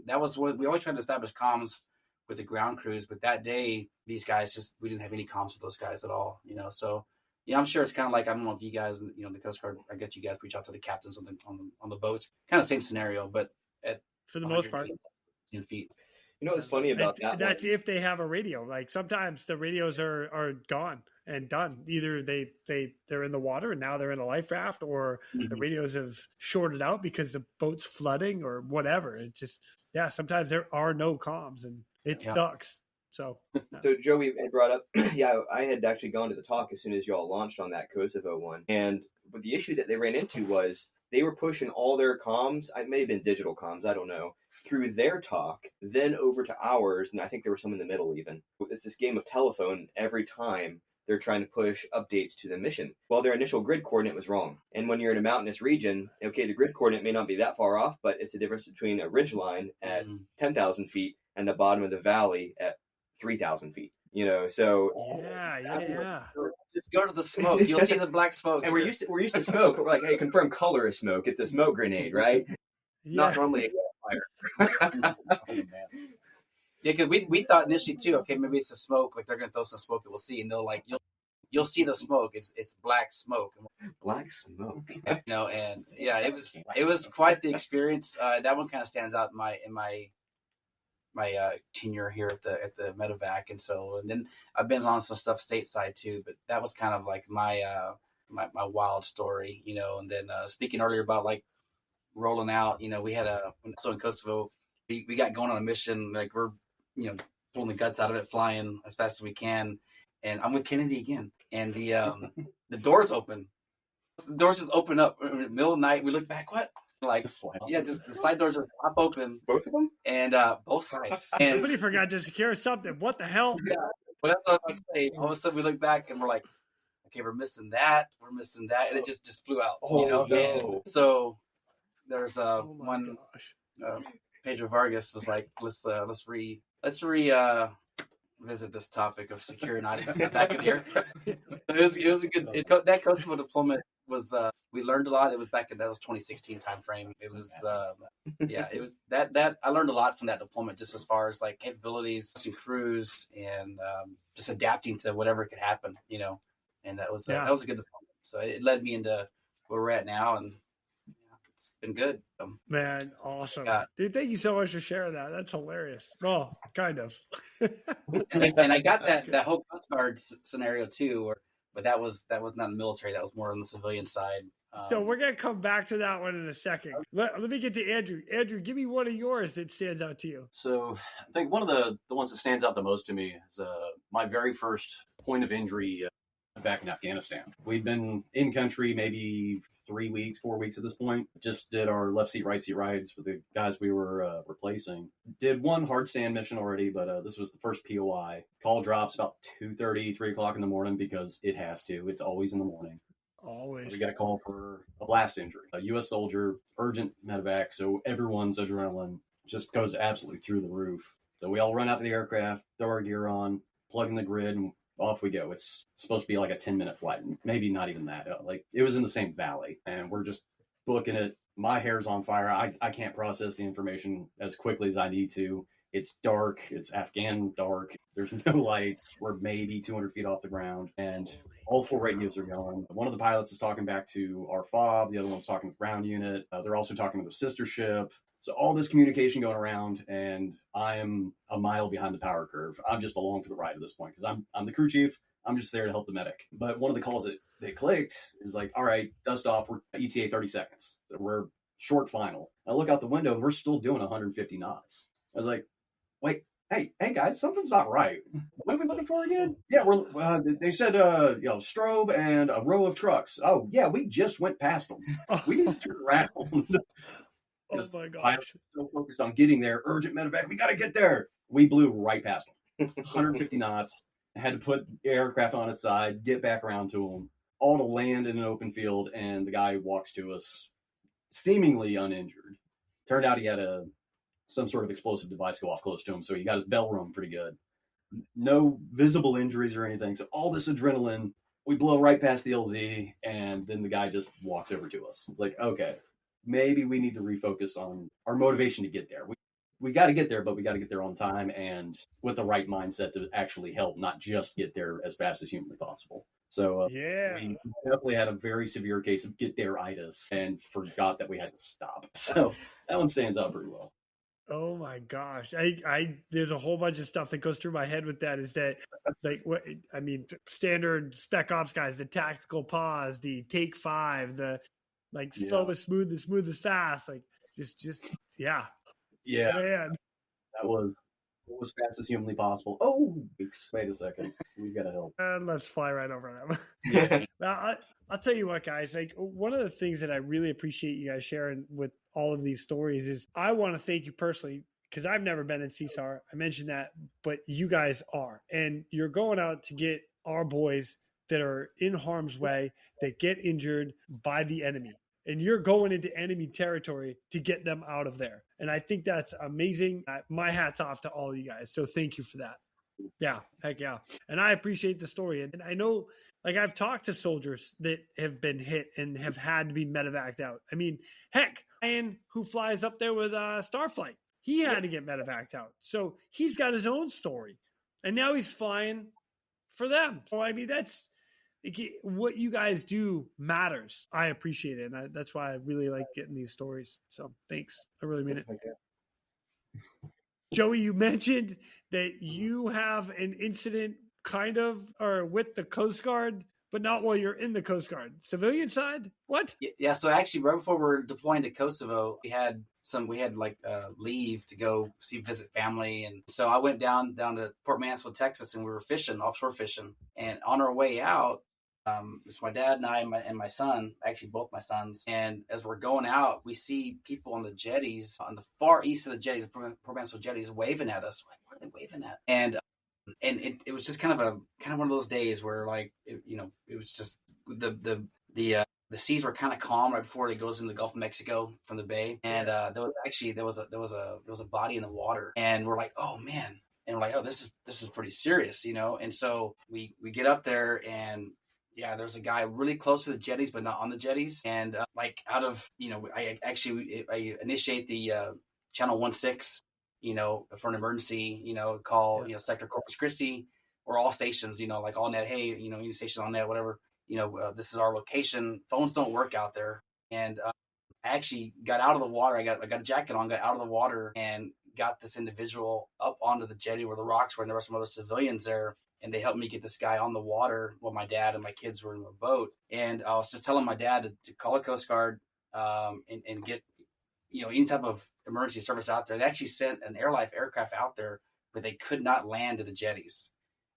that was what we always tried to establish comms with the ground crews. But that day, these guys we didn't have any comms with those guys at all, So I'm sure it's kind of like, I don't know if you guys, the Coast Guard, I guess you guys reach out to the captains on the boats, kind of same scenario, but
for the most part,
10 feet.
What's funny about that?
That's if they have a radio. Like sometimes the radios are gone and done. Either they're in the water and now they're in a life raft, or the radios have shorted out because the boat's flooding or whatever. It's just, sometimes there are no comms and it sucks. So
Joey had brought up, I had actually gone to the talk as soon as y'all launched on that Kosovo one. But the issue that they ran into was they were pushing all their comms, it may have been digital comms, I don't know, through their talk, then over to ours, and I think there were some in the middle even. It's this game of telephone every time they're trying to push updates to the mission. Well, their initial grid coordinate was wrong. And when you're in a mountainous region, okay, the grid coordinate may not be that far off, but it's the difference between a ridge line at 10,000 feet and the bottom of the valley at 3,000 feet. So
just go to the smoke. You'll see the black smoke.
And we're used to smoke. But we're like, hey, confirm color is smoke. It's a smoke grenade, right? Not normally a fire.
Because we thought initially too, okay, maybe it's the smoke. Like they're gonna throw some smoke that we'll see, and they'll like you'll see the smoke. It's black smoke.
Black smoke.
And it was quite the experience. That one kind of stands out in my tenure here at the medevac, and then I've been on some stuff stateside too, but that was kind of like my wild story, and then speaking earlier about like rolling out, we had in Kosovo, we got going on a mission, like we're pulling the guts out of it, flying as fast as we can, and I'm with Kennedy again, and the doors open, just open up in the middle of the night. We look back, what? Like, just the slide doors just pop open.
Both of them?
And both sides. And
somebody forgot to secure something. What the hell?
Yeah. Well, that's what I was saying. All of a sudden we look back and we're like, okay, we're missing that. And it just flew out.
No.
And so there's one Pedro Vargas was like, let's visit this topic of securing items back in here. It was a good. That Kosovo deployment was. We learned a lot. It was that was 2016 timeframe. It was it was that I learned a lot from that deployment, just as far as like capabilities and crews and just adapting to whatever could happen, And that was a good deployment. So it led me into where we're at now, and it's been good.
Man, awesome. Dude, thank you so much for sharing that. That's hilarious. Well, kind of.
and I got that whole Coast Guard scenario too, but that was not in the military. That was more on the civilian side.
So we're going to come back to that one in a second. Let me get to Andrew. Andrew, give me one of yours that stands out to you.
So I think one of the ones that stands out the most to me is my very first point of injury back in Afghanistan. We'd been in country maybe 4 weeks at this point. Just did our left seat, right seat rides with the guys we were replacing. Did one hard stand mission already, but this was the first POI. Call drops about 2:30, 3 o'clock in the morning because it has to. It's always in the morning.
Always.
We got a call for a blast injury. A U.S. soldier, urgent medevac, so everyone's adrenaline just goes absolutely through the roof. So we all run out to the aircraft, throw our gear on, plug in the grid, and off we go. It's supposed to be like a 10-minute flight, maybe not even that. Like it was in the same valley, and we're just booking it. My hair's on fire. I can't process the information as quickly as I need to. It's dark. It's Afghan dark. There's no lights. We're maybe 200 feet off the ground, and all 4 radios are going. One of the pilots is talking back to our FOB. The other one's talking to the ground unit. They're also talking to the sister ship. So all this communication going around, and I am a mile behind the power curve. I'm just along for the ride at this point because I'm the crew chief. I'm just there to help the medic. But one of the calls that clicked is like, all right, dust off. We're ETA 30 seconds. So we're short final. I look out the window and we're still doing 150 knots. I was like, wait, hey guys, something's not right. What are we looking for again? Yeah, they said, strobe and a row of trucks. Oh yeah, we just went past them. We need to turn around.
Oh my gosh.
I was so focused on getting there. Urgent medevac. We got to get there. We blew right past them. 150 knots. I had to put the aircraft on its side, get back around to them, all to land in an open field. And the guy walks to us seemingly uninjured. Turned out he had some sort of explosive device go off close to him. So he got his bell rung pretty good. No visible injuries or anything. So all this adrenaline, we blow right past the LZ. And then the guy just walks over to us. It's like, okay, maybe we need to refocus on our motivation to get there. We got to get there, but we got to get there on time and with the right mindset to actually help, not just get there as fast as humanly possible. So we definitely had a very severe case of get there-itis and forgot that we had to stop. So that one stands out pretty well.
Oh my gosh. There's a whole bunch of stuff that goes through my head with that. Is that like what I mean, standard spec ops guys, the tactical pause, the take 5, the like slow as smooth as fast. Like just yeah.
Yeah.
Man.
That was as fast as humanly possible. Oh, wait a second. We've got to help.
And let's fly right over them.
Yeah.
Now, I'll tell you what, guys, like one of the things that I really appreciate you guys sharing with all of these stories is I want to thank you personally because I've never been in CSAR. I mentioned that, but you guys are. And you're going out to get our boys that are in harm's way, that get injured by the enemy. And you're going into enemy territory to get them out of there. And I think that's amazing. My hat's off to all of you guys. So thank you for that. Yeah, heck yeah. And I appreciate the story. And I know, like, I've talked to soldiers that have been hit and have had to be medevaced out. I mean, heck, Ryan, who flies up there with Starflight, he had to get medevaced out. So he's got his own story. And now he's flying for them. So, I mean, that's what you guys do matters. I appreciate it. And that's why I really like getting these stories. So thanks. I really mean it. Joey, you mentioned that you have an incident kind of or with the Coast Guard, but not while you're in the Coast Guard. Civilian side? What?
Yeah. So actually, right before we were deploying to Kosovo, we had leave to go visit family. And so I went down to Port Mansfield, Texas, and we were fishing, offshore fishing. And on our way out, it's my dad and I and my son, actually both my sons. And as we're going out, we see people on the jetties, on the far east of the jetties, Port Mansfield jetties, waving at us. Like, what are they waving at? And it was just kind of one of those days where, like, it was just the seas were kind of calm right before it goes into the Gulf of Mexico from the bay. And there was a body in the water, and we're like, oh man. And we're like, oh, this is pretty serious, And so we get up there, and yeah, there's a guy really close to the jetties, but not on the jetties. And I initiate the channel 16, for an emergency, call, Sector Corpus Christi or all stations, like all net, hey, any station on net, whatever, this is our location. Phones don't work out there. And I actually got out of the water. I got a jacket on, got out of the water and got this individual up onto the jetty where the rocks were, and there were some other civilians there. And they helped me get this guy on the water while my dad and my kids were in the boat. And I was just telling my dad to call a Coast Guard and get, any type of emergency service out there. They actually sent an airlife aircraft out there, but they could not land to the jetties.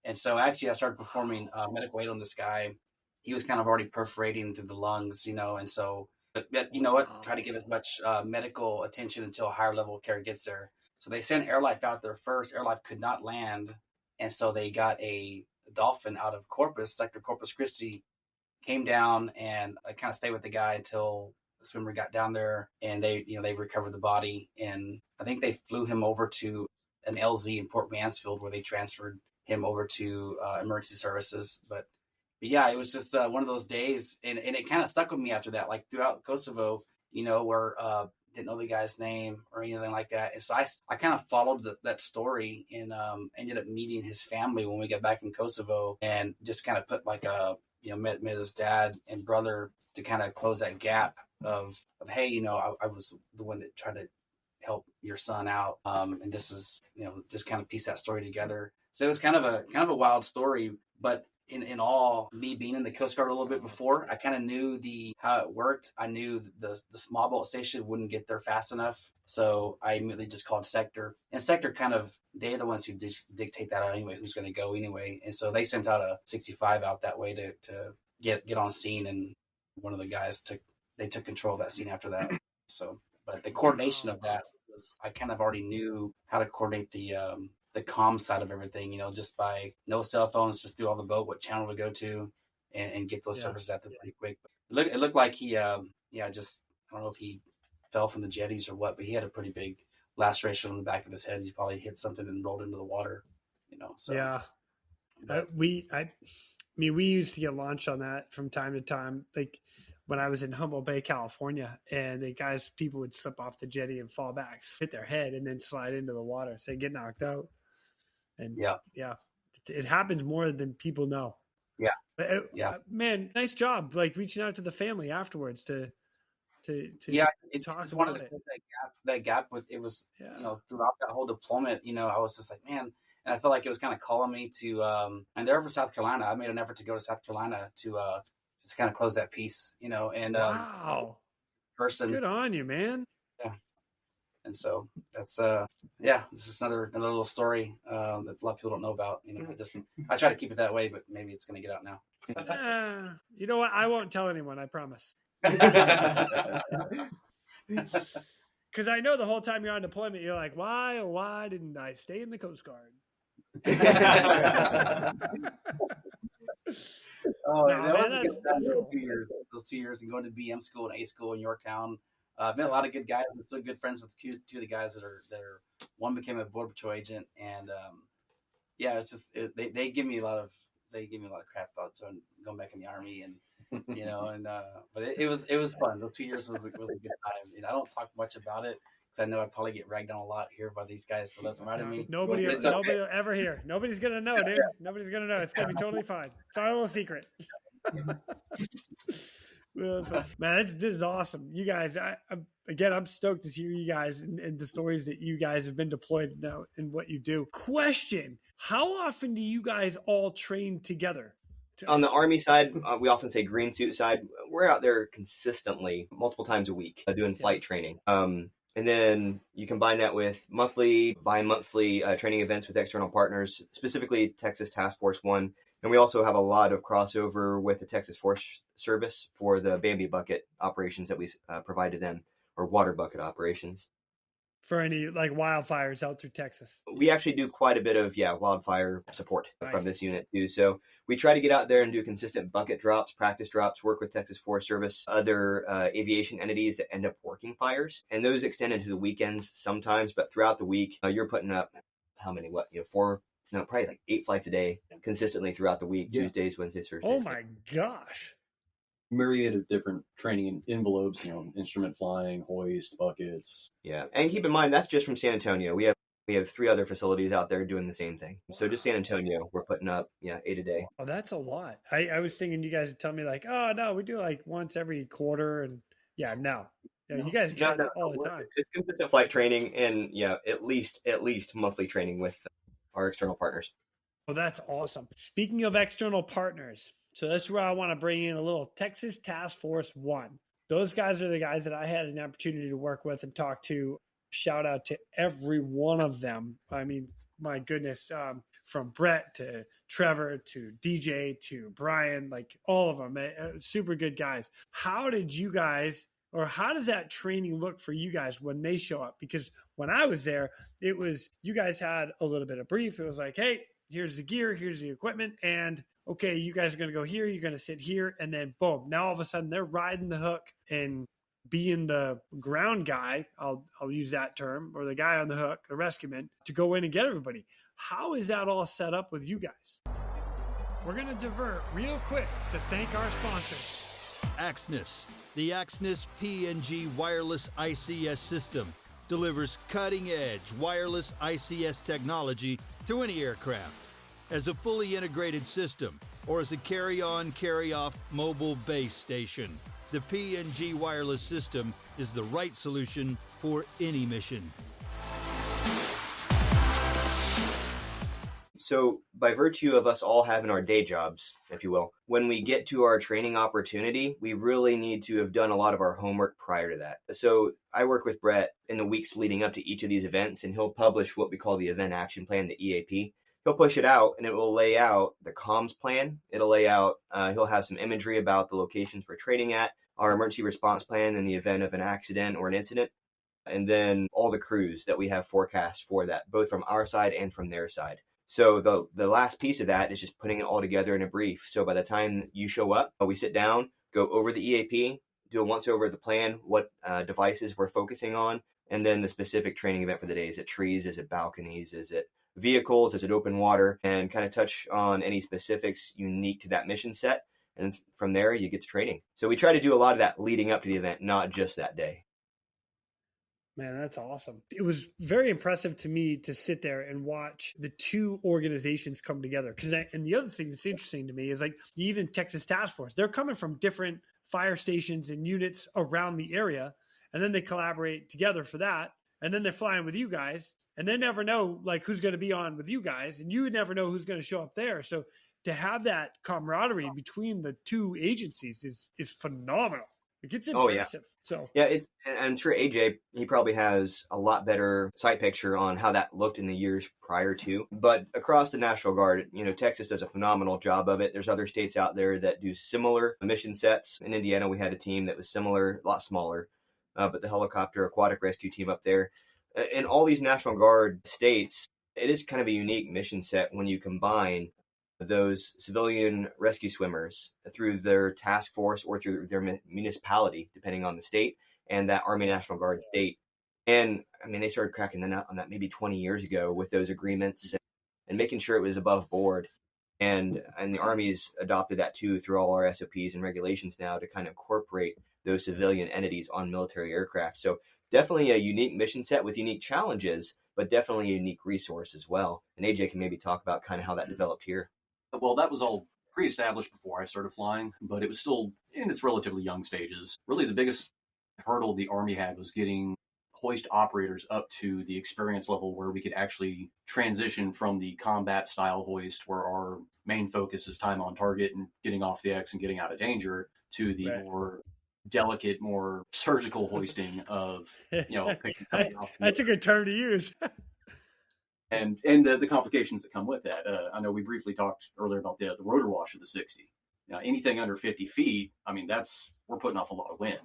And so actually I started performing medical aid on this guy. He was kind of already perforating through the lungs, and so, but you know what? Try to give as much medical attention until a higher level of care gets there. So they sent airlife out there first. Airlife could not land. And so they got a dolphin out of Sector Corpus Christi, came down, and I kind of stayed with the guy until the swimmer got down there, and they recovered the body. And I think they flew him over to an LZ in Port Mansfield where they transferred him over to emergency services. But yeah, it was just one of those days, and it kind of stuck with me after that, like throughout Kosovo, where didn't know the guy's name or anything like that. And so I kind of followed that story and ended up meeting his family when we got back from Kosovo, and just kind of put like met his dad and brother to kind of close that gap of hey, I was the one that tried to help your son out. And this is, just kind of piece that story together. So it was kind of a wild story, but in all, me being in the Coast Guard a little bit before, I kind of knew how it worked. I knew the small boat station wouldn't get there fast enough. So I immediately just called Sector. And Sector kind of, they're the ones who dictate that out anyway, who's going to go anyway. And so they sent out a 65 out that way to get on scene. And one of the guys took control of that scene after that. So, but the coordination of that was, I kind of already knew how to coordinate the comm side of everything, just by no cell phones, just through all the boat, what channel to go to and get those services out there pretty quick. But it looked like he, I don't know if he fell from the jetties or what, but he had a pretty big laceration on the back of his head. He probably hit something and rolled into the water, so. Yeah.
We used to get launched on that from time to time. Like when I was in Humboldt Bay, California, and people would slip off the jetty and fall back, hit their head, and then slide into the water. So they get knocked out. And it happens more than people know. Yeah. Man, nice job. Like reaching out to the family afterwards to
it's one of that gap with, it was, throughout that whole deployment, I was just like, man, and I felt like it was kind of calling me to, and there for South Carolina, I made an effort to go to South Carolina to, just kind of close that piece, and,
wow.
Person.
Good on you, man.
Yeah. And so that's, this is another little story, that a lot of people don't know about, I try to keep it that way, but maybe it's going to get out now.
You know what? I won't tell anyone. I promise. Because I know the whole time you're on deployment, you're like, why didn't I stay in the Coast Guard?
Cool. 2 years. Those 2 years and going to BM school and A school in Yorktown. I've met a lot of good guys. I'm still good friends with two of the guys that are one became a Border Patrol agent, and it's just they give me a lot of crap about going back in the Army, and but it was fun. Those 2 years was a good time. I don't talk much about it because I know I'd probably get ragged on a lot here by these guys, so that's right of me.
Nobody will ever hear. Nobody's gonna know, dude. Nobody's gonna know. It's gonna be totally fine. It's our little secret. Man, this is awesome. You guys, I'm stoked to hear you guys and the stories that you guys have been deployed now and what you do. Question: how often do you guys all train together?
On the Army side, we often say green suit side, we're out there consistently multiple times a week doing flight training. And then you combine that with monthly, bi-monthly training events with external partners, specifically Texas Task Force 1. And we also have a lot of crossover with the Texas Forest Service for the Bambi bucket operations that we provide to them, or water bucket operations.
For any like wildfires out through Texas.
We actually do quite a bit of wildfire support from this unit too. So we try to get out there and do consistent bucket drops, practice drops, work with Texas Forest Service, other aviation entities that end up working fires. And those extend into the weekends sometimes, but throughout the week, you're putting up probably like 8 flights a day consistently throughout the week, Tuesdays, Wednesdays, Thursdays.
Oh my gosh.
Myriad of different training envelopes, instrument flying, hoist, buckets.
Yeah. And keep in mind, that's just from San Antonio. We have 3 other facilities out there doing the same thing. So just San Antonio, we're putting up, 8 a day.
Oh, that's a lot. I was thinking you guys would tell me like, oh no, we do like once every quarter. And no. You guys train all the time.
It's consistent flight training and at least monthly training with our external partners.
Well, that's awesome. Speaking of external partners, so that's where I want to bring in a little Texas Task Force 1. Those guys are the guys that I had an opportunity to work with and talk to. Shout out to every one of them. I mean, my goodness, from Brett to Trevor to DJ to Brian, like all of them, super good guys. How did you guys, or how does that training look for you guys when they show up? Because when I was there, it was, you guys had a little bit of brief. It was like, hey, here's the gear, here's the equipment, and okay, you guys are going to go here, you're going to sit here, and then boom, now all of a sudden they're riding the hook and being the ground guy, I'll use that term, or the guy on the hook, the rescueman, to go in and get everybody. How is that all set up with you guys? We're going to divert real quick to thank our sponsors.
Axnis. The Axnis PNG wireless ICS system delivers cutting-edge wireless ICS technology to any aircraft. As a fully integrated system, or as a carry-on, carry-off mobile base station, the PNG wireless system is the right solution for any mission.
So by virtue of us all having our day jobs, if you will, when we get to our training opportunity, we really need to have done a lot of our homework prior to that. So I work with Brett in the weeks leading up to each of these events, and he'll publish what we call the event action plan, the EAP. He'll push it out, and it will lay out the comms plan. It'll lay out, he'll have some imagery about the locations we're training at, our emergency response plan in the event of an accident or an incident, and then all the crews that we have forecast for that, both from our side and from their side. So the last piece of that is just putting it all together in a brief. So by the time you show up, we sit down, go over the EAP, do a once over of the plan, what devices we're focusing on, and then the specific training event for the day. Is it trees? Is it balconies? Is it vehicles? Is it open water? And kind of touch on any specifics unique to that mission set. And from there, you get to training. So we try to do a lot of that leading up to the event, not just that day.
Man, that's awesome. It was very impressive to me to sit there and watch the two organizations come together. And the other thing that's interesting to me is like even Texas Task Force, they're coming from different fire stations and units around the area. And then they collaborate together for that. And then they're flying with you guys. And they never know like who's going to be on with you guys. And you would never know who's going to show up there. So to have that camaraderie between the two agencies is phenomenal. It gets impressive. So
I'm sure AJ, he probably has a lot better sight picture on how that looked in the years prior to. But across the National Guard, Texas does a phenomenal job of it. There's other states out there that do similar mission sets. In Indiana, we had a team that was similar, a lot smaller, but the helicopter aquatic rescue team up there. In all these National Guard states, it is kind of a unique mission set when you combine those civilian rescue swimmers through their task force or through their municipality, depending on the state, and that Army National Guard state. And I mean, they started cracking the nut on that maybe 20 years ago with those agreements and making sure it was above board. And the Army's adopted that too through all our SOPs and regulations now to kind of incorporate those civilian entities on military aircraft. So definitely a unique mission set with unique challenges, but definitely a unique resource as well. And AJ can maybe talk about kind of how that developed here.
Well, that was all pre-established before I started flying, but it was still in its relatively young stages. Really, the biggest hurdle the Army had was getting hoist operators up to the experience level where we could actually transition from the combat style hoist, where our main focus is time on target and getting off the X and getting out of danger, to the more delicate, more surgical hoisting of, picking something off.
That's a good term to use.
And the complications that come with that. I know we briefly talked earlier about the rotor wash of the 60. Now, anything under 50 feet, I mean, we're putting off a lot of wind.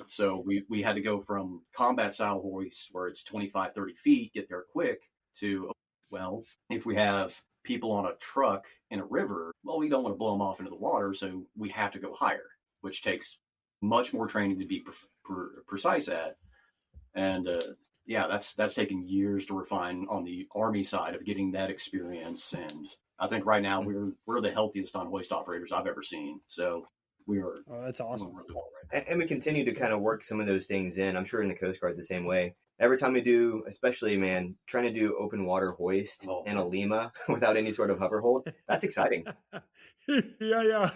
So we had to go from combat style hoist, where it's 25, 30 feet, get there quick, to, well, if we have people on a truck in a river, well, we don't want to blow them off into the water, so we have to go higher, which takes much more training to be precise at. And that's taken years to refine on the Army side of getting that experience. And I think right now we're the healthiest on hoist operators I've ever seen. So we are.
Oh, that's awesome.
Really well right now. And we continue to kind of work some of those things in. I'm sure in the Coast Guard the same way. Every time we do, especially, trying to do open water hoist in a Lima without any sort of hover hold, that's exciting.
Yeah.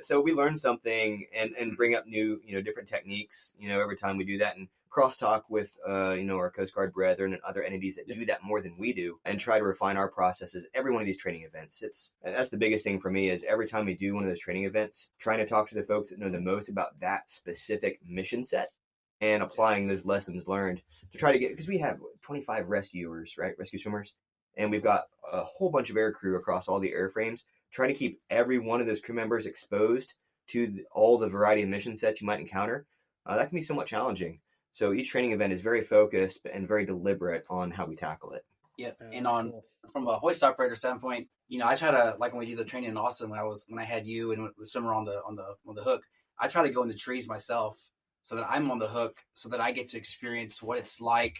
So we learn something and bring up new, different techniques, every time we do that, and crosstalk with, our Coast Guard brethren and other entities that do that more than we do, and try to refine our processes. Every one of these training events, that's the biggest thing for me, is every time we do one of those training events, trying to talk to the folks that know the most about that specific mission set and applying those lessons learned to try to get, because we have 25 rescuers, right? Rescue swimmers. And we've got a whole bunch of air crew across all the airframes. Trying to keep every one of those crew members exposed to all the variety of mission sets you might encounter, that can be somewhat challenging. So each training event is very focused and very deliberate on how we tackle it.
Yeah, and from a hoist operator standpoint, I try to, like when we do the training in Austin, when I had you and the swimmer on the hook, I try to go in the trees myself so that I'm on the hook, so that I get to experience what it's like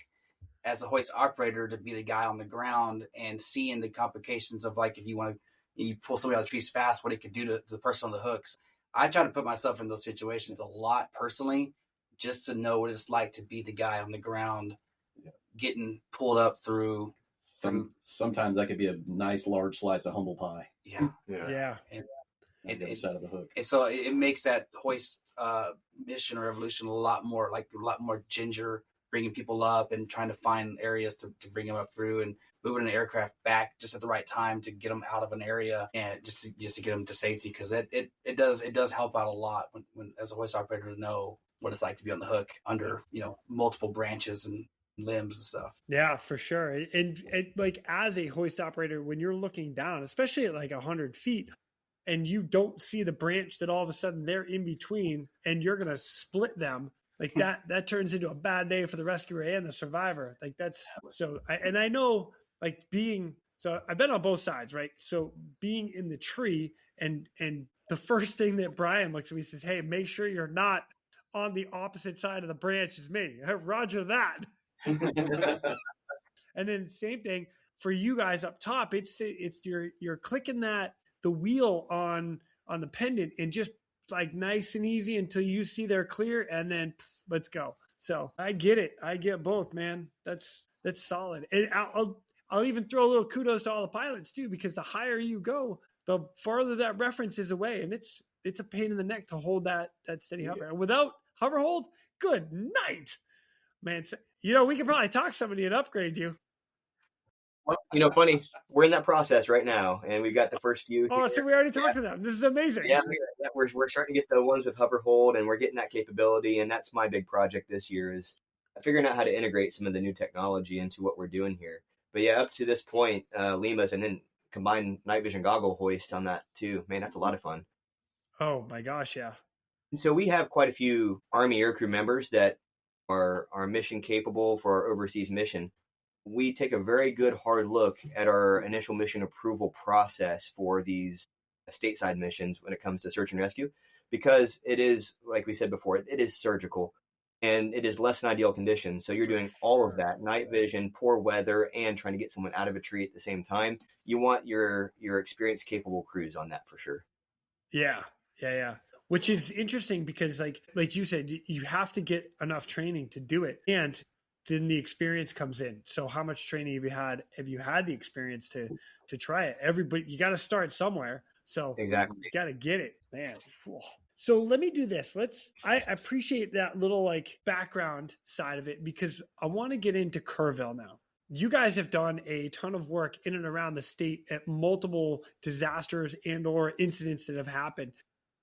as a hoist operator to be the guy on the ground and seeing the complications of, like, if you pull somebody out of the trees fast, what it could do to the person on the hooks. I try to put myself in those situations a lot personally, just to know what it's like to be the guy on the ground, getting pulled up through.
Sometimes that could be a nice large slice of humble pie.
Yeah.
And the other side of the hook.
And so it makes that hoist mission or evolution a lot more ginger, bringing people up and trying to find areas to bring them up through, and moving an aircraft back just at the right time to get them out of an area and just to get them to safety. Because it does help out a lot when as a hoist operator to know what it's like to be on the hook under, multiple branches and limbs and stuff.
Yeah, for sure. And like as a hoist operator, when you're looking down, especially at like 100 feet, and you don't see the branch that all of a sudden they're in between and you're going to split them, like that turns into a bad day for the rescuer and the survivor. Like that's so, I know like so I've been on both sides, right? So being in the tree and the first thing that Brian looks at me says, "Hey, make sure you're not on the opposite side of the branch as me." Roger that. And then same thing for you guys up top. It's you're clicking the wheel on the pendant and just like nice and easy until you see they're clear, and then let's go. So I get it. I get both, man. That's solid. And I'll even throw a little kudos to all the pilots too, because the higher you go, the farther that reference is away, and it's a pain in the neck to hold that steady hover. And without hover hold, good night, man. We could probably talk somebody and upgrade you.
Well, funny, we're in that process right now, and we've got the first few.
Oh, so we already talked to them. This is amazing.
Yeah, we're starting to get the ones with hover hold, and we're getting that capability, and that's my big project this year is figuring out how to integrate some of the new technology into what we're doing here. But yeah, up to this point, Lima's and then combined night vision goggle hoist on that too. Man, that's a lot of fun.
Oh my gosh, yeah.
And so we have quite a few Army aircrew members that are mission capable for our overseas mission. We take a very good hard look at our initial mission approval process for these stateside missions when it comes to search and rescue, because it is, like we said before, it is surgical and it is less than ideal conditions. So you're doing all of that, night vision, poor weather, and trying to get someone out of a tree at the same time. You want your experienced, capable crews on that for sure.
Yeah. Which is interesting because like you said, you have to get enough training to do it. And then the experience comes in. So how much training have you had? Have you had the experience to try it? Everybody, you got to start somewhere. So
exactly,
you got to get it, man. So let me do this. I appreciate that little like background side of it, because I want to get into Kerrville now. You guys have done a ton of work in and around the state at multiple disasters and or incidents that have happened.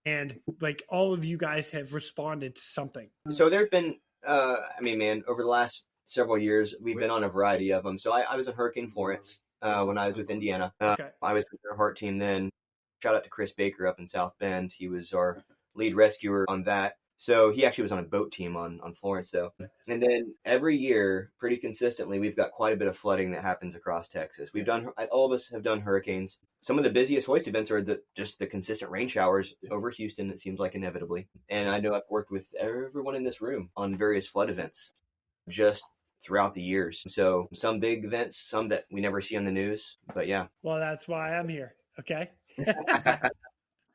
And like all of you guys have responded to something.
So there's been, over the last several years, we've been on a variety of them. So I was in Hurricane Florence when I was with Indiana.
Okay.
I was with their heart team then. Shout out to Chris Baker up in South Bend. He was our lead rescuer on that. So he actually was on a boat team on Florence though. And then every year, pretty consistently, we've got quite a bit of flooding that happens across Texas. All of us have done hurricanes. Some of the busiest hoist events are just the consistent rain showers over Houston, it seems like inevitably. And I know I've worked with everyone in this room on various flood events just throughout the years. So some big events, some that we never see on the news, but yeah.
Well, that's why I'm here. Okay.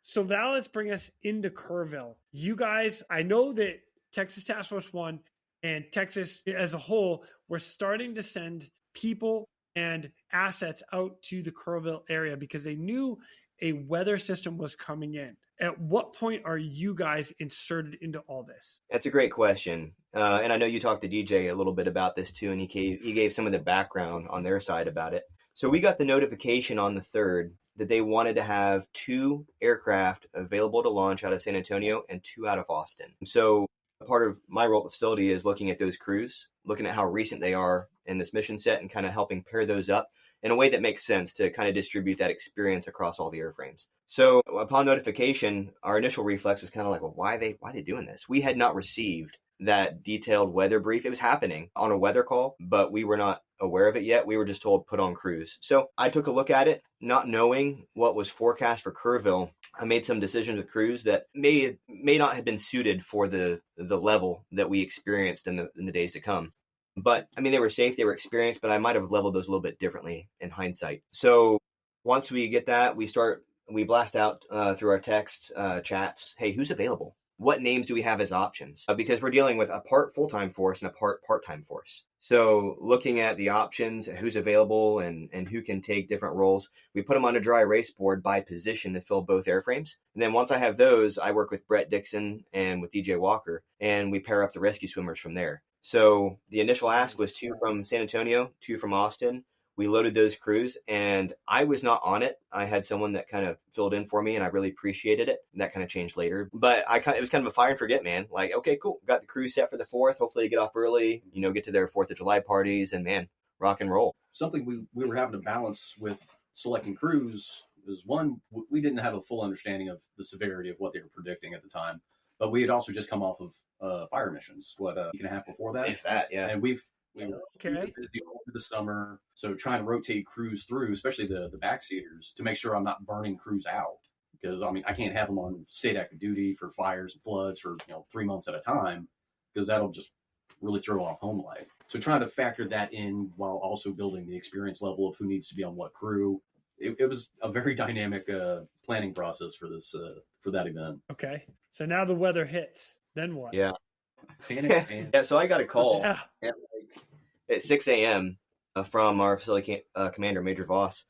So now let's bring us into Kerrville. You guys, I know that Texas Task Force 1 and Texas as a whole, we're starting to send people and assets out to the Kerrville area because they knew a weather system was coming in. At what point are you guys inserted into all this?
That's a great question. And I know you talked to DJ a little bit about this too, and he gave some of the background on their side about it. So we got the notification on the 3rd that they wanted to have 2 aircraft available to launch out of San Antonio and 2 out of Austin. So part of my role at the facility is looking at those crews, looking at how recent they are in this mission set and kind of helping pair those up in a way that makes sense to kind of distribute that experience across all the airframes. So upon notification, our initial reflex was kind of like, well, why are they doing this? We had not received that detailed weather brief. It was happening on a weather call, but we were not aware of it yet. We were just told put on crews. So I took a look at it, not knowing what was forecast for Kerrville. I made some decisions with crews that may not have been suited for the level that we experienced in the days to come. But I mean, they were safe, they were experienced, but I might have leveled those a little bit differently in hindsight. So once we get that, we blast out through our text chats, hey, who's available? What names do we have as options? Because we're dealing with a part full-time force and a part-time force. So looking at the options, who's available and who can take different roles, we put them on a dry erase board by position to fill both airframes. And then once I have those, I work with Brett Dixon and with DJ Walker, and we pair up the rescue swimmers from there. So the initial ask was 2 from San Antonio, 2 from Austin. We loaded those crews, and I was not on it. I had someone that kind of filled in for me, and I really appreciated it. And that kind of changed later. But it was kind of a fire and forget, man. Like, okay, cool. Got the crew set for the 4th. Hopefully get off early, get to their 4th of July parties, and man, rock and roll.
Something we were having to balance with selecting crews is, one, we didn't have a full understanding of the severity of what they were predicting at the time. But we had also just come off of fire missions, a week and a half before that.
If that, yeah.
And we were busy all through the summer, so trying to rotate crews through, especially the backseaters, to make sure I'm not burning crews out. Because, I can't have them on state active duty for fires and floods for 3 months at a time, because that'll just really throw off home life. So trying to factor that in while also building the experience level of who needs to be on what crew. It was a very dynamic planning process for this for that event.
Okay, so now the weather hits. Then what?
Yeah. Yeah, so I got a call at 6 a.m. From our facility commander, Major Voss,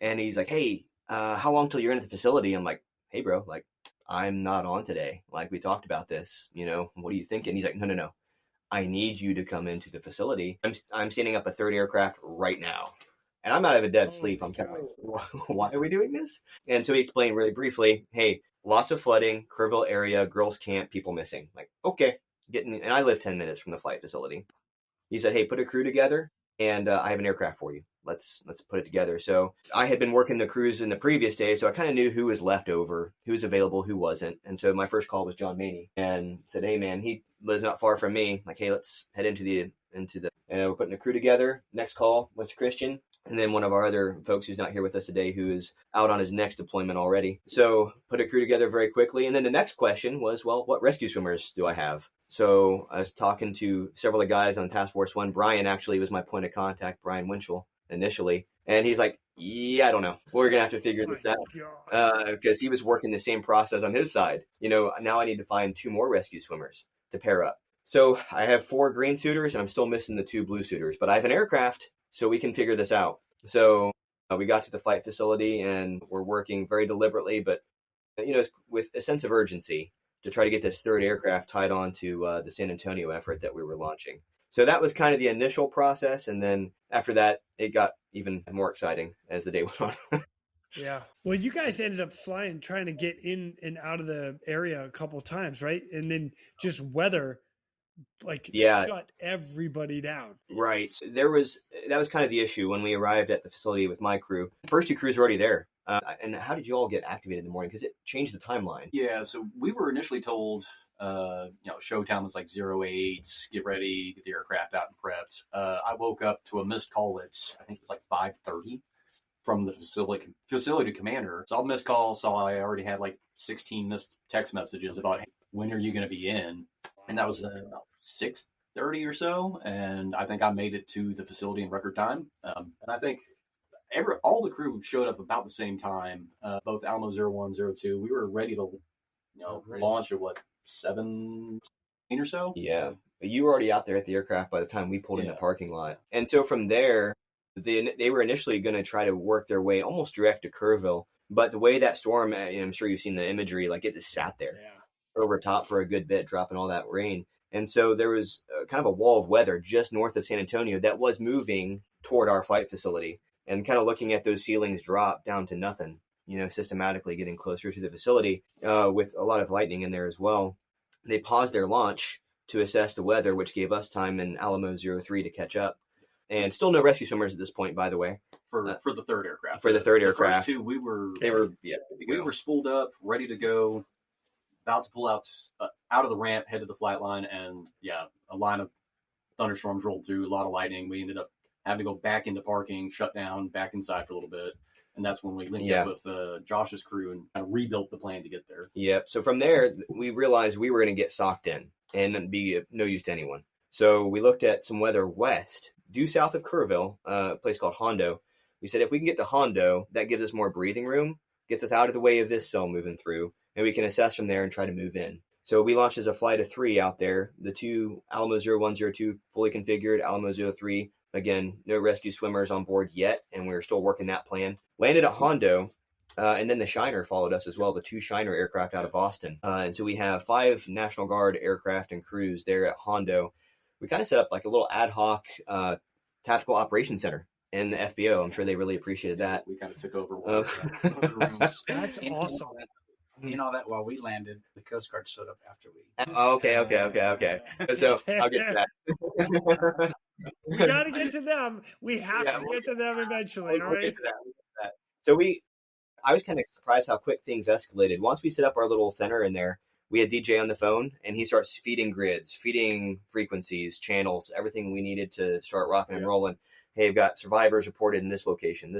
and he's like, "Hey, how long till you're in the facility?" I'm like, "Hey, bro, like, I'm not on today. Like, we talked about this. What are you thinking?" He's like, No. I need you to come into the facility. I'm standing up a 3rd aircraft right now. And I'm out of a dead sleep. I'm kind of like, why are we doing this? And so he explained really briefly, hey, lots of flooding, Kerrville area, girls camp, people missing. Like, okay. And I live 10 minutes from the flight facility. He said, hey, put a crew together, and I have an aircraft for you. Let's put it together. So I had been working the crews in the previous day, so I kind of knew who was left over, who was available, who wasn't. And so my first call was John Maney, and said, hey, man, he lives not far from me. Like, hey, let's head into the we're putting a crew together. Next call was Christian. And then one of our other folks who's not here with us today, who is out on his next deployment already. So put a crew together very quickly. And then the next question was, well, what rescue swimmers do I have? So I was talking to several of the guys on Task Force 1. Brian actually was my point of contact, Brian Winchell, initially. And he's like, yeah, I don't know. We're going to have to figure this out. Because he was working the same process on his side. Now I need to find 2 more rescue swimmers to pair up. So I have 4 green suitors, and I'm still missing the 2 blue suitors. But I have an aircraft, so we can figure this out. So we got to the flight facility, and we're working very deliberately, but with a sense of urgency to try to get this 3rd aircraft tied on to the San Antonio effort that we were launching. So that was kind of the initial process, and then after that, it got even more exciting as the day went on.
Yeah. Well, you guys ended up trying to get in and out of the area a couple times, right? And then just weather shut everybody down.
Right. So that was kind of the issue when we arrived at the facility with my crew. The first 2 crews were already there. And how did you all get activated in the morning? Because it changed the timeline.
Yeah, so we were initially told, showtime was like 08, get ready, get the aircraft out and prepped. I woke up to a missed call at, I think it was like 5:30 from the facility commander. So I missed call, saw I already had like 16 missed text messages about, hey, when are you going to be in? And that was about 6:30 or so, and I think I made it to the facility in record time. And I think all the crew showed up about the same time. Both Alamo 01, 02. We were ready to, launch at 7 or so.
Yeah, you were already out there at the aircraft by the time we pulled in the parking lot. And so from there, they were initially going to try to work their way almost direct to Kerrville. But the way that storm, I'm sure you've seen the imagery, like it just sat there. Yeah. Over top for a good bit, dropping all that rain. And so there was kind of a wall of weather just north of San Antonio that was moving toward our flight facility, and kind of looking at those ceilings drop down to nothing, systematically getting closer to the facility with a lot of lightning in there as well. They paused their launch to assess the weather, which gave us time in Alamo 03 to catch up. And still no rescue swimmers at this point, by the way.
For the 3rd aircraft.
For the 3rd aircraft.
The first 2, we were spooled up, ready to go. About to pull out of the ramp, head to the flight line, and a line of thunderstorms rolled through, a lot of lightning. We ended up having to go back into parking, shut down, back inside for a little bit, and that's when we linked up with Josh's crew and kind of rebuilt the plan to get there. Yep.
So from there, we realized we were going to get socked in and be no use to anyone. So we looked at some weather west, due south of Kerrville, a place called Hondo. We said if we can get to Hondo, that gives us more breathing room, gets us out of the way of this cell moving through, and we can assess from there and try to move in. So we launched as a flight of 3 out there. The 2 Alamo 0102 fully configured, Alamo 03, again, no rescue swimmers on board yet, and we're still working that plan. Landed at Hondo, and then the Shiner followed us as well, the 2 Shiner aircraft out of Austin. And so we have 5 National Guard aircraft and crews there at Hondo. we kind of set up like a little ad hoc tactical operations center in the FBO. I'm sure they really appreciated that.
We kind of took over one of the rooms.
That's awesome.
You know that while we landed, the Coast Guard showed up after we.
Oh, okay. So I'll get to that.
We got to get to them. We have to get to them eventually. All right.
We'll get to that. So I was kind of surprised how quick things escalated. Once we set up our little center in there, we had DJ on the phone, and he starts feeding grids, feeding frequencies, channels, everything we needed to start rocking and rolling. Hey, I've got survivors reported in this location,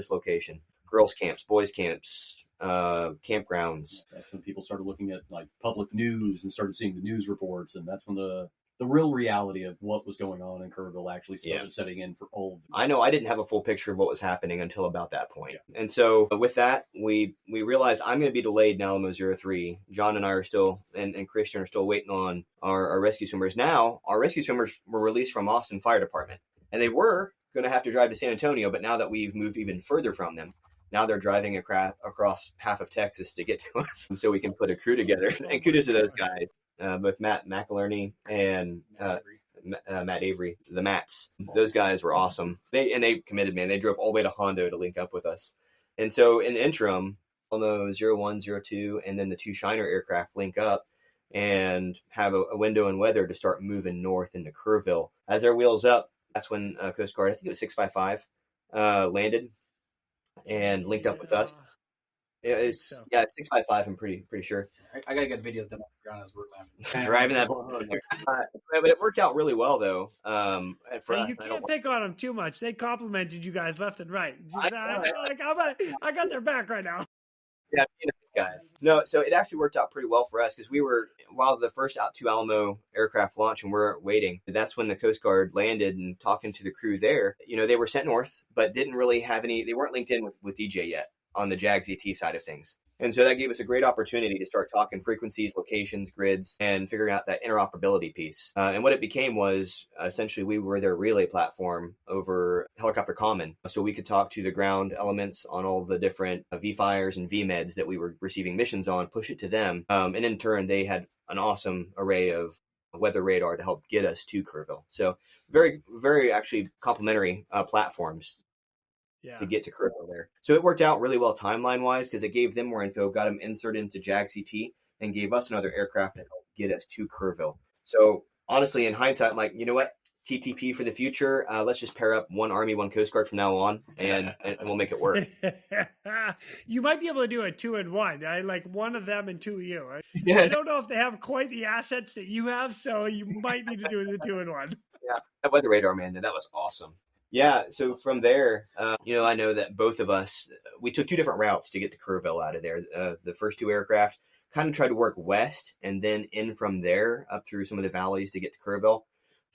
girls camps, boys camps, campgrounds.
That's when people started looking at like public news and started seeing the news reports, and that's when the real reality of what was going on in Kerrville actually started setting in for all of them.
I know I didn't have a full picture of what was happening until about that point. Yeah. And so with that, we realized I'm going to be delayed in Alamo 03. John and I are still, and Christian are still waiting on our rescue swimmers. Now, our rescue swimmers were released from Austin Fire Department, and they were going to have to drive to San Antonio, but now that we've moved even further from them, now they're driving across half of Texas to get to us so we can put a crew together. And kudos to those guys. Both Matt McIlerney and Matt Avery, the Matts. Those guys were awesome. They committed, man. They drove all the way to Hondo to link up with us. And so in the interim, Alamo 01, 02, and then the 2 Shiner aircraft link up and have a window in weather to start moving north into Kerrville. As our wheels up, that's when Coast Guard, I think it was 655, landed and linked up with us. It's 655. I'm pretty sure.
I got a good video of them on the ground as we're landing.
Driving that ball in there. But it worked out really well, though.
You can't pick on them too much. They complimented you guys left and right. I got their back right now.
Yeah, guys. No, so it actually worked out pretty well for us because while the first 2 Alamo aircraft launched and we're waiting, that's when the Coast Guard landed and talking to the crew there. They were sent north, but didn't really have they weren't linked in with DJ yet on the JAGS ET side of things. And so that gave us a great opportunity to start talking frequencies, locations, grids, and figuring out that interoperability piece. And what it became was essentially we were their relay platform over Helicopter Common. So we could talk to the ground elements on all the different V-fires and VMEDs that we were receiving missions on, push it to them. And in turn, they had an awesome array of weather radar to help get us to Kerrville. So very, very actually complementary platforms. To get to Kerrville there. So it worked out really well timeline-wise because it gave them more info, got them inserted into JAGS ET, and gave us another aircraft to help get us to Kerrville. So honestly, in hindsight, I'm like, you know what? TTP for the future. Let's just pair up 1 Army, 1 Coast Guard from now on, and we'll make it work.
You might be able to do a 2-in-1. I like 1 of them and 2 of you. I don't know if they have quite the assets that you have, so you might need to do the 2-in-1.
Yeah, that weather radar, man, that was awesome. Yeah, so from there, I know that both of us, we took 2 different routes to get to Kerrville out of there. The first 2 aircraft kind of tried to work west and then in from there up through some of the valleys to get to Kerrville.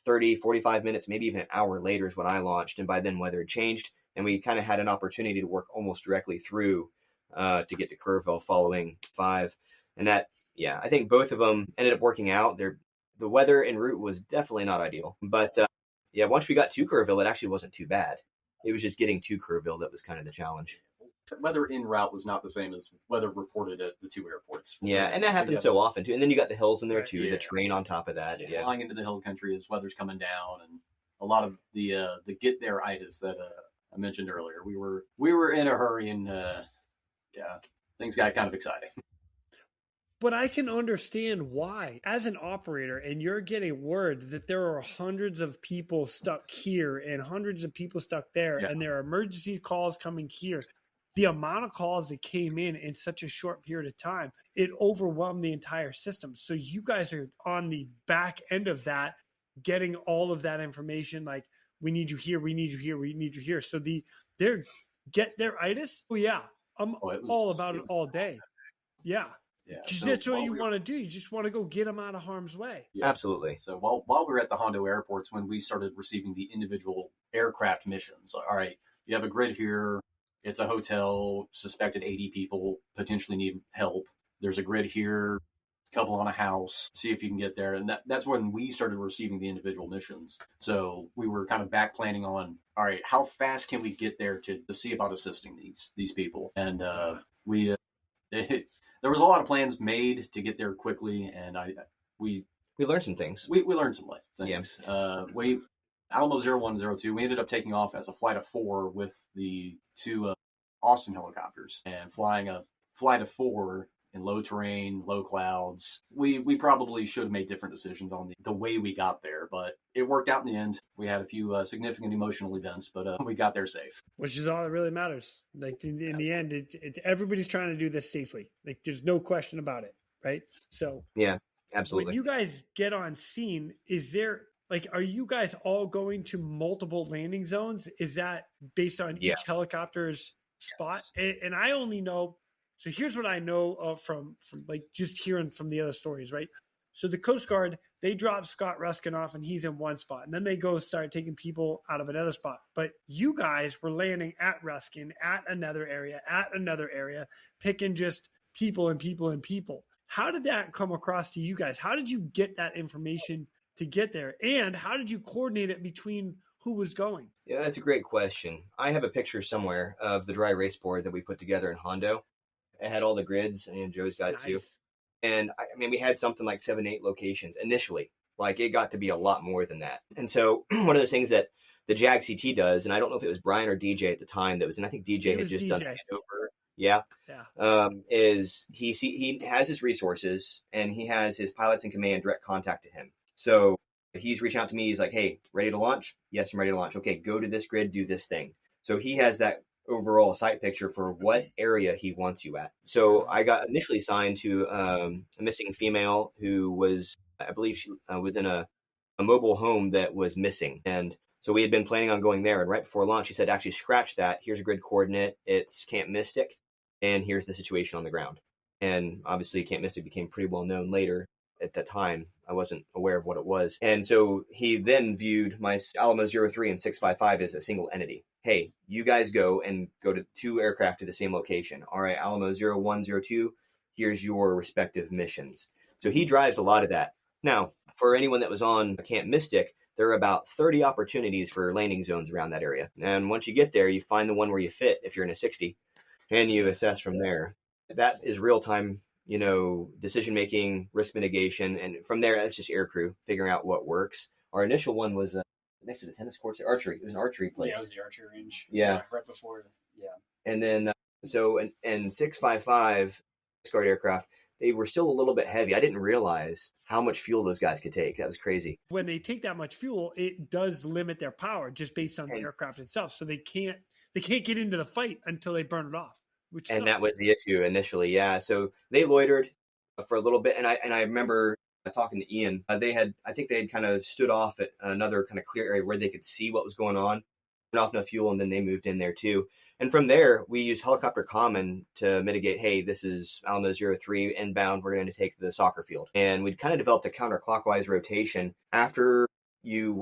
30, 45 minutes, maybe even an hour later is when I launched. And by then weather had changed and we kind of had an opportunity to work almost directly through to get to Kerrville following 5. And that, I think both of them ended up working out. The weather en route was definitely not ideal, but once we got to Kerrville, it actually wasn't too bad. It was just getting to Kerrville that was kind of the challenge.
Weather en route was not the same as weather reported at the 2 airports.
Yeah, and that happens so often too. And then you got the hills in there too, the terrain on top of that. Yeah,
flying into the hill country as weather's coming down, and a lot of the get there-itis that I mentioned earlier. We were in a hurry, and things got kind of exciting.
But I can understand why. As an operator, and you're getting word that there are hundreds of people stuck here and hundreds of people stuck there, and there are emergency calls coming here. The amount of calls that came in such a short period of time, it overwhelmed the entire system. So you guys are on the back end of that, getting all of that information, like, we need you here, we need you here, we need you here. So they're get their itis. Oh yeah, I'm all about it all day. Yeah.
Yeah,
because that's what you want to do. You just want to go get them out of harm's way.
Yeah. Absolutely.
So while we were at the Hondo airports, when we started receiving the individual aircraft missions, all right, you have a grid here. It's a hotel, suspected 80 people, potentially need help. There's a grid here, couple on a house, see if you can get there. And that's when we started receiving the individual missions. So we were kind of back planning on, all right, how fast can we get there to see about assisting these people? And there was a lot of plans made to get there quickly, and we
We learned some things.
We learned some things.
Yeah.
Alamo 0102, we ended up taking off as a flight of 4 with the 2 Austin helicopters and flying a flight of 4 in low terrain, low clouds. We probably should have made different decisions on the way we got there, but it worked out in the end. We had a few significant emotional events, but we got there safe.
Which is all that really matters. Like in the end, everybody's trying to do this safely. Like there's no question about it, right? So
Yeah, absolutely.
when you guys get on scene, is there like, are you guys all going to multiple landing zones? Is that based on each helicopter's spot? And I only know, so here's what I know from like just hearing from the other stories, right? So the Coast Guard, they drop Scott Ruskin off and he's in one spot, and then they go start taking people out of another spot. But you guys were landing at Ruskin, at another area, picking just people and people and people. How did that come across to you guys? How did you get that information to get there? And how did you coordinate it between who was going?
Yeah, that's a great question. I have a picture somewhere of the dry race board that we put together in Hondo. It had all the grids, and Joe's got it too. And I mean, we had something like 7, 8 locations initially. Like it got to be a lot more than that. And so one of those things that the JAG CT does, and I don't know if it was Brian or DJ at the time that was, and I think DJ had just done it over. Yeah. Is he has his resources and he has his pilots in command direct contact to him. So he's reaching out to me. He's like, hey, ready to launch? Yes, I'm ready to launch. Okay, go to this grid, do this thing. So he has that overall site picture for what area he wants you at. So I got initially signed to a missing female who was, I believe she was in a mobile home that was missing. And so we had been planning on going there. And right before launch, he said, actually scratch that. Here's a grid coordinate. It's Camp Mystic. And here's the situation on the ground. And obviously Camp Mystic became pretty well known later. At that time, I wasn't aware of what it was. And so he then viewed my Alamo 03 and 655 as a single entity. Hey, you guys go to 2 aircraft to the same location. All right, Alamo 01, 02, here's your respective missions. So he drives a lot of that. Now, for anyone that was on Camp Mystic, there are about 30 opportunities for landing zones around that area. And once you get there, you find the one where you fit if you're in a 60, and you assess from there. That is real-time, decision-making, risk mitigation. And from there, it's just aircrew figuring out what works. Our initial one was next to the tennis courts, archery. It was an archery place.
Yeah, it was the archery range.
Yeah.
Right before. Yeah.
And then, and 655 Guard aircraft, they were still a little bit heavy. I didn't realize how much fuel those guys could take. That was crazy.
When they take that much fuel, it does limit their power just based on the aircraft itself. So they can't get into the fight until they burn it off.
And that was the issue initially. Yeah. So they loitered for a little bit. And I remember talking to Ian, I think they had kind of stood off at another kind of clear area where they could see what was going on, turned off no fuel, and then they moved in there too. And from there, we used helicopter common to mitigate, hey, this is Alamo 03 inbound. We're going to take the soccer field. And we'd kind of developed a counterclockwise rotation. After you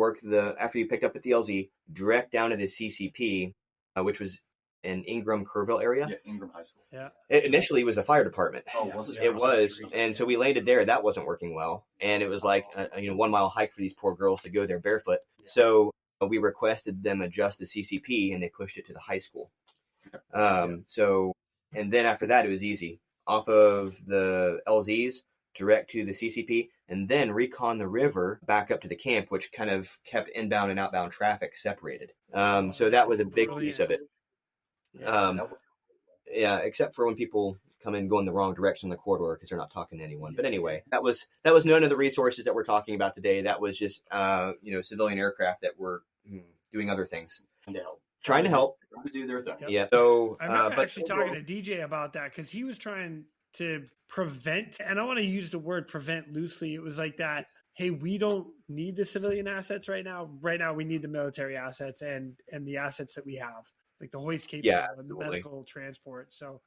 picked up at the LZ, direct down to the CCP, which was in Ingram, Kerrville area.
Yeah, Ingram High School.
Yeah.
It initially was the fire department.
Oh, was it?
It was. And so we landed there. That wasn't working well. And it was like a 1 mile hike for these poor girls to go there barefoot. Yeah. So we requested them adjust the CCP, and they pushed it to the high school. So, and then after that, it was easy. Off of the LZs, direct to the CCP, and then recon the river back up to the camp, which kind of kept inbound and outbound traffic separated. So that was a big piece of it. Except for when people come in going the wrong direction in the corridor because they're not talking to anyone. But anyway, that was none of the resources that we're talking about today. That was just civilian aircraft that were doing other things. Trying to help.
Trying to do their thing.
Yeah. So
I remember actually talking to DJ about that because he was trying to prevent, and I want to use the word prevent loosely. It was like that. Hey, we don't need the civilian assets right now. Right now, we need the military assets and the assets that we have, like the hoist capable and the medical transport. So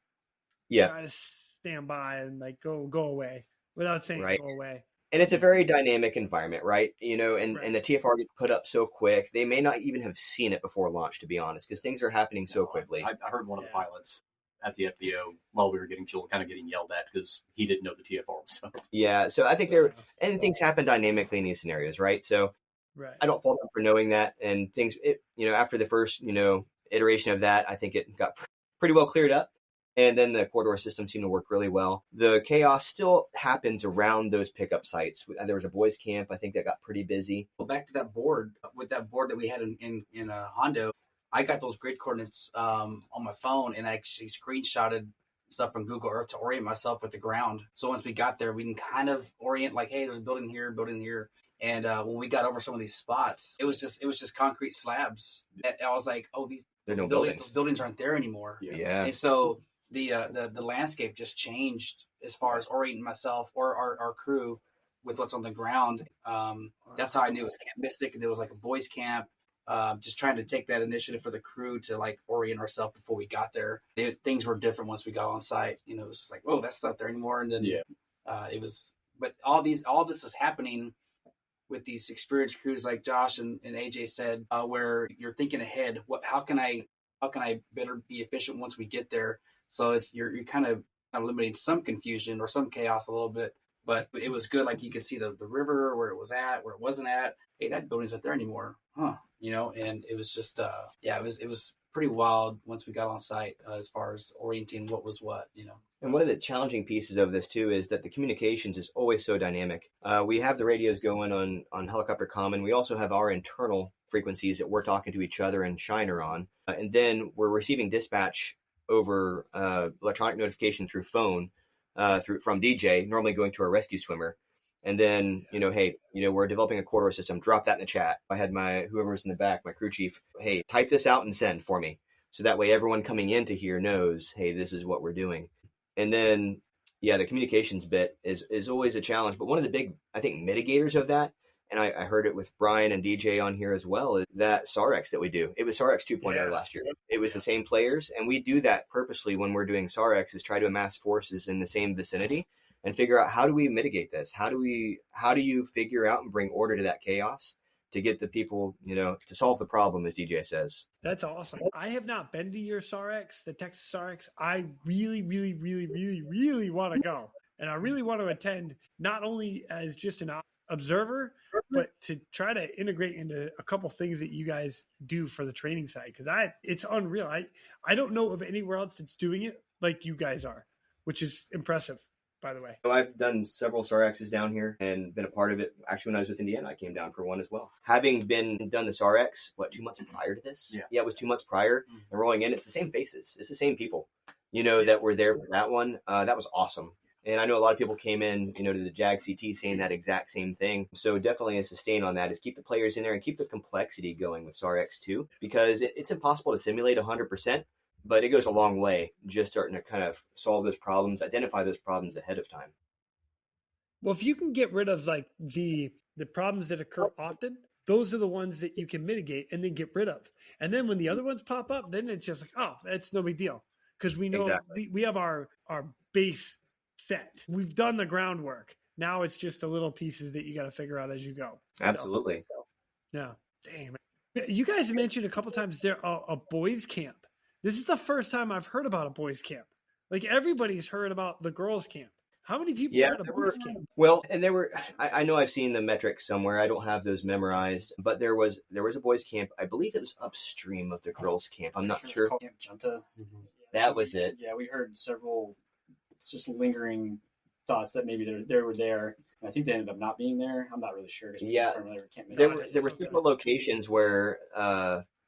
try to stand by and like go away without saying go away.
And it's a very dynamic environment, right? And the TFR gets put up so quick. They may not even have seen it before launch, to be honest, because things are happening so quickly.
I heard one of the pilots at the FBO while we were getting fuel kind of getting yelled at because he didn't know the TFR was up.
Yeah, so I think things happen dynamically in these scenarios, right? So I don't fault them for knowing that. And things, after the first, iteration of that, I think it got pretty well cleared up. And then the corridor system seemed to work really well. The chaos still happens around those pickup sites. There was a boys camp, I think, that got pretty busy.
Well, back to that board, with that board that we had in Hondo, I got those grid coordinates on my phone, and I actually screenshotted stuff from Google Earth to orient myself with the ground. So once we got there, we can kind of orient like, hey, there's a building here. And when we got over some of these spots, it was just concrete slabs. And I was like, oh, these buildings aren't there anymore.
Yeah.
And so the landscape just changed as far as orienting myself or our crew with what's on the ground. That's how I knew it was Camp Mystic, and there was like a boys camp. Just trying to take that initiative for the crew to like orient ourselves before we got there. Things were different once we got on site. You know, it was just like, oh, that's not there anymore. And then it was, but all this is happening with these experienced crews like Josh and AJ said, where you're thinking ahead. How can I better be efficient once we get there? So you're kind of eliminating some confusion or some chaos a little bit. But it was good. Like you could see the river, where it was at, where it wasn't at. Hey, that building's not there anymore, huh? You know, and it was just, it was pretty wild once we got on site as far as orienting what was what, you know.
And one of the challenging pieces of this too is that the communications is always so dynamic. We have the radios going on helicopter common. We also have our internal frequencies that we're talking to each other and Shiner on, and then we're receiving dispatch over electronic notification through phone. From DJ, normally going to our rescue swimmer. And then, hey, we're developing a corridor system. Drop that in the chat. I had whoever's in the back, my crew chief, hey, type this out and send for me. So that way everyone coming into here knows, hey, this is what we're doing. And then, the communications bit is always a challenge. But one of the big, I think, mitigators of that, and I heard it with Brian and DJ on here as well, is that SARX that we do. It was SARX 2.0 last year. It was the same players. And we do that purposely when we're doing SARX, is try to amass forces in the same vicinity and figure out, how do we mitigate this? How do you figure out and bring order to that chaos to get the people, to solve the problem, as DJ says.
That's awesome. I have not been to your SARX, the Texas SARX. I really, really, really, really, really want to go. And I really want to attend, not only as just an observer, but to try to integrate into a couple things that you guys do for the training side, because it's unreal. I don't know of anywhere else that's doing it like you guys are, which is impressive, by the way.
So I've done several SARXs down here and been a part of it. Actually, when I was with Indiana, I came down for one as well. Having done the SARX, 2 months prior to this? Yeah, it was 2 months prior. And rolling in, it's the same faces. It's the same people, that were there for that one. That was awesome. And I know a lot of people came in, to the JAG CT saying that exact same thing. So definitely a sustain on that is keep the players in there and keep the complexity going with SARX too, because it's impossible to simulate 100%, but it goes a long way just starting to kind of solve those problems, identify those problems ahead of time.
Well, if you can get rid of like the problems that occur often, those are the ones that you can mitigate and then get rid of. And then when the other ones pop up, then it's just like, oh, that's no big deal. Because we know we have our base set. We've done the groundwork. Now it's just the little pieces that you got to figure out as you go.
Absolutely.
Yeah. Damn. You guys mentioned a couple times there a boys camp. This is the first time I've heard about a boys camp. Like everybody's heard about the girls camp. How many people are at a boys camp?
Well, and there were, I know I've seen the metrics somewhere. I don't have those memorized, but there was a boys camp. I believe it was upstream of the girls camp. I'm not sure.
Camp Junta.
That was it.
Yeah, we heard several just lingering thoughts that maybe they were there. And I think they ended up not being there. I'm not really sure.
Yeah, there were several locations where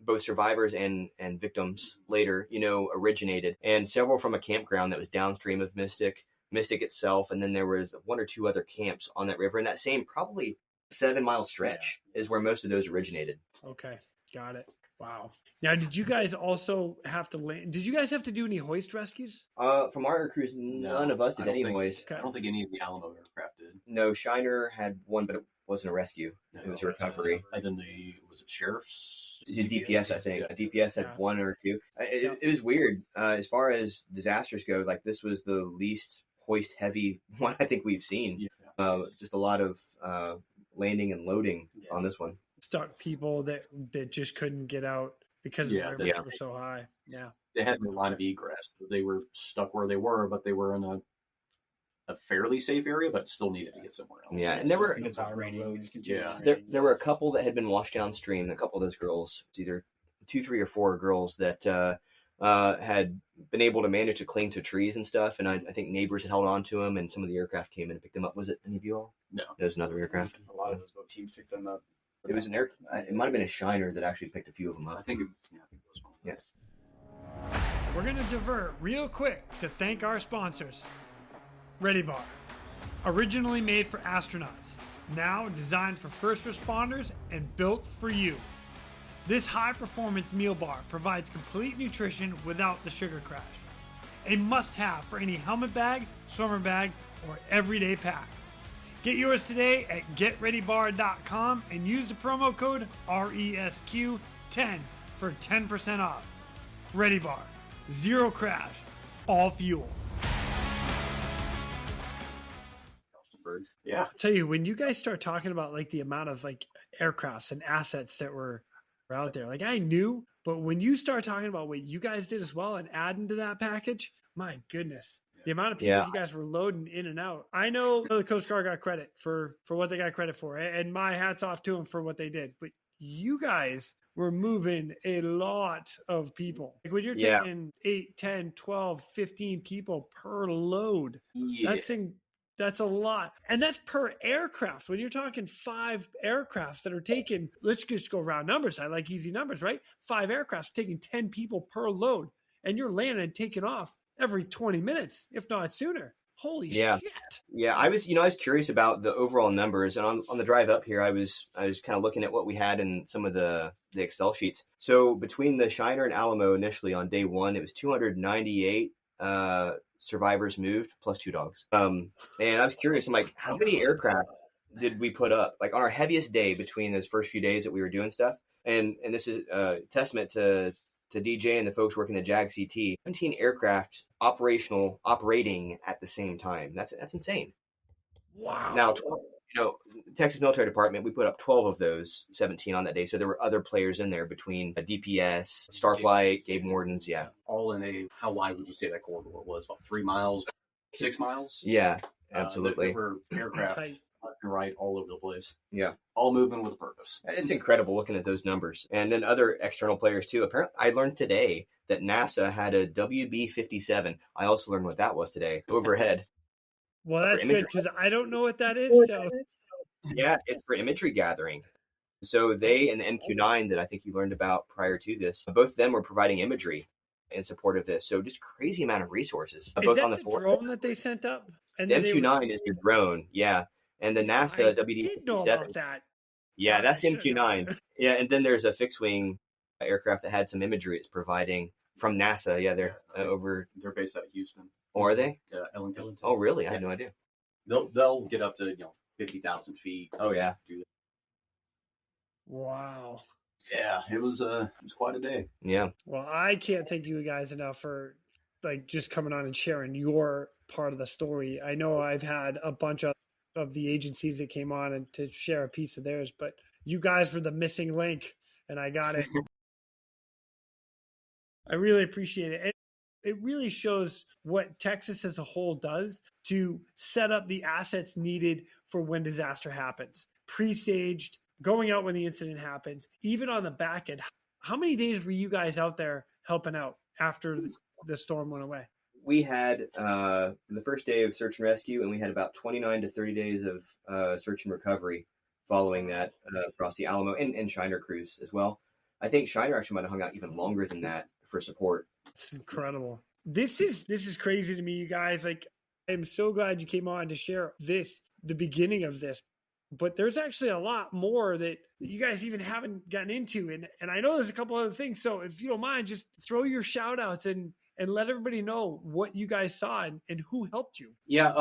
both survivors and victims later, originated, and several from a campground that was downstream of Mystic itself. And then there was one or two other camps on that river. And that same probably 7-mile stretch is where most of those originated.
Okay. Got it. Wow. Now, did you guys also have to land? Did you guys have to do any hoist rescues?
From our crews, none of us did any hoist.
I don't think any of the Alamo aircraft did.
No, Shiner had one, but it wasn't a rescue. It was a recovery.
And then was it sheriff's?
DPS, I think. Yeah. DPS had one or two. It was weird. As far as disasters go, like this was the least hoist heavy one I think we've seen. Yeah. Just a lot of landing and loading on this one.
Stuck people that just couldn't get out because the rivers were so high. Yeah.
They had no line of egress. They were stuck where they were, but they were in a fairly safe area, but still needed to get somewhere else.
Yeah, and there were there were a couple that had been washed downstream. A couple of those girls, it's either 2, 3, or 4 girls that had been able to manage to cling to trees and stuff. And I think neighbors had held on to them, and some of the aircraft came in and picked them up. Was it any of you all?
No.
It was another aircraft.
A lot of those boat teams picked them up.
It was it might have been a Shiner that actually picked a few of them up.
I think it was one.
Yeah.
We're going to divert real quick to thank our sponsors. Ready Bar, originally made for astronauts, now designed for first responders and built for you. This high-performance meal bar provides complete nutrition without the sugar crash. A must-have for any helmet bag, swimmer bag, or everyday pack. Get yours today at getreadybar.com and use the promo code RESQ10 for 10% off. Ready Bar, zero crash, all fuel.
Yeah.
I'll tell you, when you guys start talking about like the amount of like aircrafts and assets that were out there, like I knew, but when you start talking about what you guys did as well and adding to that package, my goodness, the amount of people you guys were loading in and out. I know the Coast Guard got credit for what they got credit for, and my hat's off to them for what they did. But you guys were moving a lot of people. Like when you're taking 8, 10, 12, 15 people per load, that's a lot. And that's per aircraft. When you're talking 5 aircrafts that are taking, let's just go round numbers. I like easy numbers, right? 5 aircrafts taking 10 people per load. And you're landing and taking off every 20 minutes, if not sooner. Holy shit.
Yeah, I was curious about the overall numbers. And on the drive up here, I was kind of looking at what we had in some of the Excel sheets. So between the Shiner and Alamo initially on day 1, it was 298 survivors moved plus 2 dogs. And I was curious, I'm like, how many aircraft did we put up like on our heaviest day between those first few days that we were doing stuff? And this is a testament to DJ and the folks working the JAG CT. 17 aircraft operating at the same time. That's insane.
Wow.
Now, Texas Military Department, we put up 12 of those 17 on that day. So there were other players in there between DPS, Starflight, Gabe Morton's. Yeah.
All in how wide would you say that corridor was? About 3 miles, 6 miles?
Yeah, absolutely.
There were aircraft left and right all over the place.
Yeah.
All moving with a purpose.
It's incredible looking at those numbers. And then other external players too. Apparently, I learned today that NASA had a WB-57. I also learned what that was today, overhead.
Well, that's good because I don't know what that is. So.
Yeah, it's for imagery gathering. So they and the MQ-9 that I think you learned about prior to this, both of them were providing imagery in support of this. So just crazy amount of resources.
Is
both
that
on
the drone that they sent up?
And the MQ-9 is your drone, yeah. And the NASA WD-57.
I did know about that.
Yeah, that's the MQ-9. Yeah, and then there's a fixed-wing aircraft that had some imagery it's providing from NASA. Yeah, they're over.
They're based out of Houston.
Oh, are they?
Ellington.
Oh, really? I had no idea.
They'll get up to 50,000 feet.
Oh, yeah.
Wow.
Yeah, it was quite a day.
Yeah.
Well, I can't thank you guys enough for like just coming on and sharing your part of the story. I know I've had a bunch of the agencies that came on and to share a piece of theirs, but you guys were the missing link, and I got it. I really appreciate it. It really shows what Texas as a whole does to set up the assets needed for when disaster happens. Pre-staged, going out when the incident happens, even on the back end. How many days were you guys out there helping out after the storm went away?
We had the first day of search and rescue, and we had about 29 to 30 days of search and recovery following that across the Alamo and Shiner crews as well. I think Shiner actually might have hung out even longer than that for support.
It's incredible. This is crazy to me, you guys. Like, I'm so glad you came on to share the beginning of this. But there's actually a lot more that you guys even haven't gotten into. And I know there's a couple other things. So if you don't mind, just throw your shout outs and let everybody know what you guys saw and who helped you.
Yeah.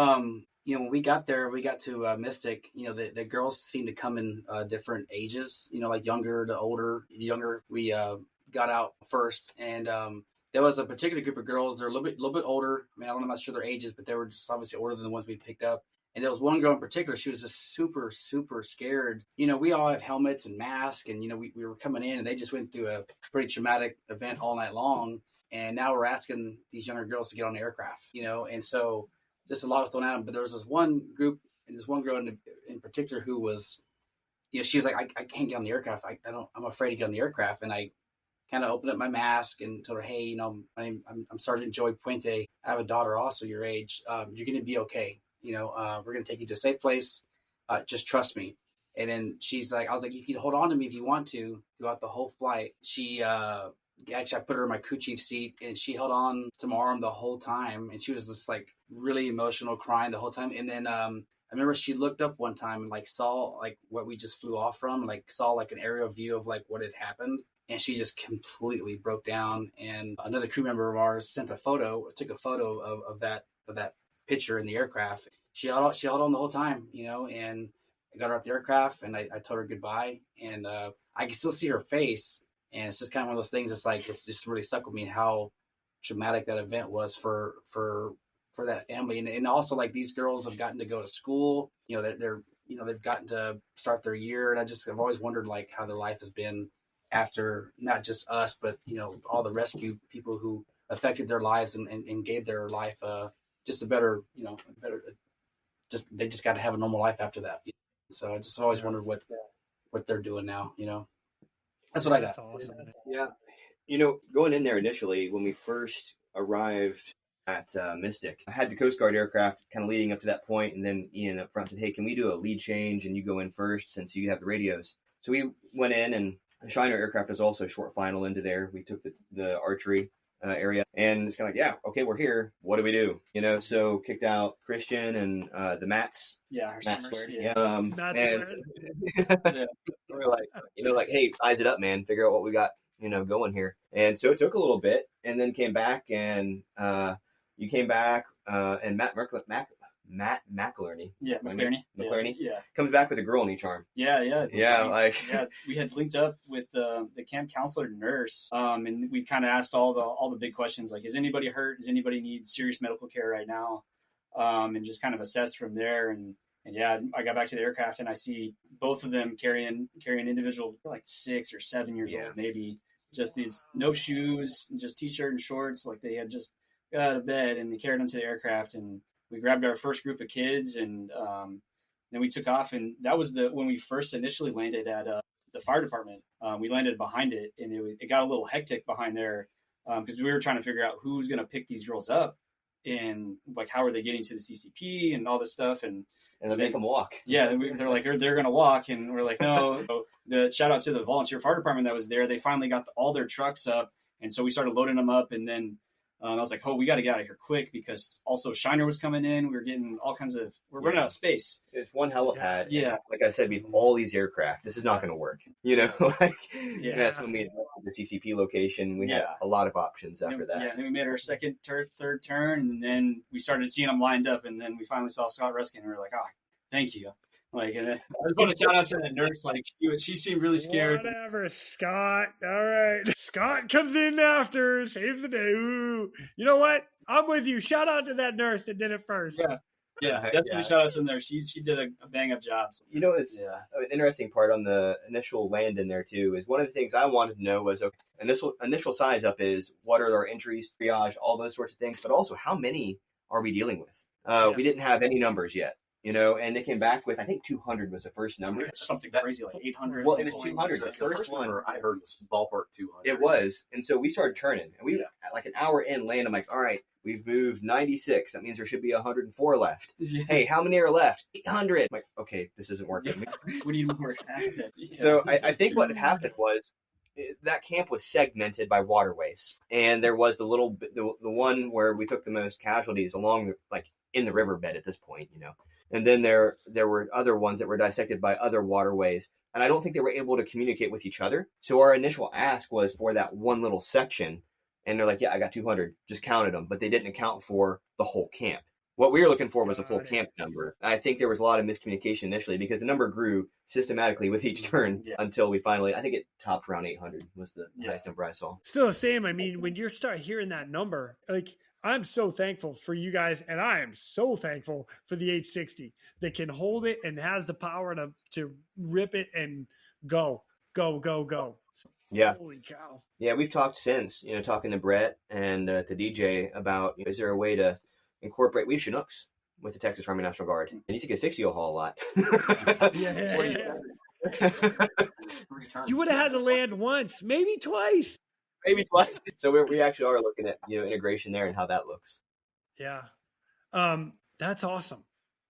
When we got there, we got to Mystic, the girls seemed to come in different ages, like younger to older. The younger we got out first. And there was a particular group of girls. They're a little bit older. I mean, I'm not sure their ages, but they were just obviously older than the ones we picked up. And there was one girl in particular. She was just super, super scared. We all have helmets and masks, and, we were coming in, and they just went through a pretty traumatic event all night long. And now we're asking these younger girls to get on the aircraft, and so just a lot was thrown at them. But there was this one group and this one girl in particular who was, she was like, I can't get on the aircraft. I'm afraid to get on the aircraft. And I kind of opened up my mask and told her, hey, you know, I'm Sergeant Joey Puente. I have a daughter also your age. You're going to be okay. You know, we're going to take you to a safe place. Just trust me. And then she's like, I was like, you can hold on to me if you want to throughout the whole flight. She, actually, I put her in my crew chief seat and she held on to my arm the whole time. And she was just like really emotional, crying the whole time. And then, I remember she looked up one time and like saw like what we just flew off from, like saw like an aerial view of like what had happened. And she just completely broke down. And another crew member of ours took a photo of that picture in the aircraft. She held on the whole time, you know, and I got her off the aircraft and I told her goodbye. And I can still see her face. And it's just kind of one of those things. It's like, it's just really stuck with me how traumatic that event was for that family. And also like these girls have gotten to go to school, you know, they're you know, they've gotten to start their year. And I've always wondered like how their life has been after not just us, but, you know, all the rescue people who affected their lives and gave their life just a better, you know, they just got to have a normal life after that. So I just always wondered what they're doing now, you know. That's what I got.
That's awesome.
Yeah. You know, going in there initially, when we first arrived at Mystic, I had the Coast Guard aircraft kind of leading up to that point, and then Ian up front said, hey, can we do a lead change and you go in first since you have the radios? So we went in, and the Shiner aircraft is also short final into there. We took the archery area, and it's kind of like, yeah, okay, we're here. What do we do? You know, so kicked out Christian and the Mats.
Yeah,
Matt
summers,
Swear.
yeah.
And we're like, you know, like, hey, eyes it up, man. Figure out what we got, you know, going here. And so it took a little bit, and then came back, and you came back, and Matt McInerney.
Yeah, McInerney. Yeah.
Comes back with a girl in each arm.
Yeah.
Yeah,
we had linked up with the camp counselor nurse, and we kind of asked all the big questions like, is anybody hurt? Does anybody need serious medical care right now? And just kind of assessed from there. And yeah, I got back to the aircraft and I see both of them carrying individual like 6 or 7 years old, maybe, just these no shoes, just t-shirt and shorts, like they had just got out of bed, and they carried them to the aircraft. And we grabbed our first group of kids, and then we took off. And that was when we first initially landed at the fire department. We landed behind it, and it got a little hectic behind there because we were trying to figure out who's going to pick these girls up and like how are they getting to the CCP and all this stuff. And
they make them walk.
Yeah, they're like, they're going to walk. And we're like, no. So the shout out to the volunteer fire department that was there. They finally got all their trucks up. And so we started loading them up. And then I was like, we got to get out of here quick because also Shiner was coming in. We were getting all kinds of, we're running out of space.
It's one helipad.
Yeah.
Like I said, we have all these aircraft. This is not going to work. You know, that's when we had the CCP location. We had a lot of options after that.
Yeah. And then we made our second, third turn, and then we started seeing them lined up. And then we finally saw Scott Ruskin, and we were like, thank you. Like, and I just want to shout out to the nurse. Like, she seemed really scared.
Whatever, Scott. All right. Scott comes in after, saves the day. Ooh. You know what? I'm with you. Shout out to that nurse that did it first.
Yeah, definitely shout out to the nurse. She did a bang-up job. So.
You know, it's an interesting part on the initial land in there, too, is one of the things I wanted to know was, okay, initial size up is what are our entries, triage, all those sorts of things, but also how many are we dealing with? We didn't have any numbers yet. You know, and they came back with, I think 200 was the first number.
It's something crazy, like 800.
Well, it was 200. The first one
I heard was ballpark 200.
It was. And so we started turning. And we, at like an hour in land, I'm like, all right, we've moved 96. That means there should be 104 left. Hey, how many are left? 800. I'm like, okay, this isn't working.
We need more aspects.
So I think what had happened was that camp was segmented by waterways. And there was the one where we took the most casualties along, like in the riverbed at this point, you know. And then there were other ones that were dissected by other waterways. And I don't think they were able to communicate with each other. So our initial ask was for that one little section. And they're like, yeah, I got 200. Just counted them. But they didn't account for the whole camp. What we were looking for was a full camp number. I think there was a lot of miscommunication initially because the number grew systematically with each turn until we finally, I think it topped around 800 was the highest number I saw.
Still the same. I mean, when you start hearing that number, like, I'm so thankful for you guys, and I am so thankful for the H60 that can hold it and has the power to rip it and go.
Yeah.
Holy cow.
Yeah, we've talked since, you know, talking to Brett and to DJ about, is there a way to incorporate, we have Chinooks with the Texas Army National Guard. And you think a 60 will haul a lot.
You would have had to land once, maybe twice.
maybe twice. So we actually are looking at integration there and how that looks.
Yeah, that's awesome.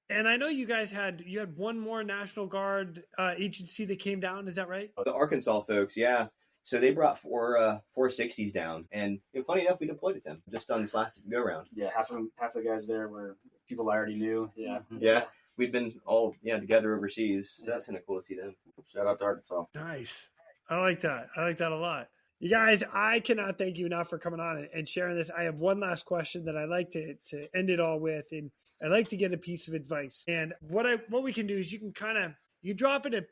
And I know you guys had one more National Guard agency that came down. Is that right?
The Arkansas folks, yeah. So they brought 460s down, and funny enough, we deployed them just on this last go round.
Yeah, half the guys there were people I already knew. Yeah,
yeah. We've been all together overseas. So that's kind of cool to see them.
Shout out to Arkansas.
Nice. I like that. I like that a lot. You guys, I cannot thank you enough for coming on and sharing this. I have one last question that I like to end it all with, and I like to get a piece of advice. And what we can do is you can you drop it at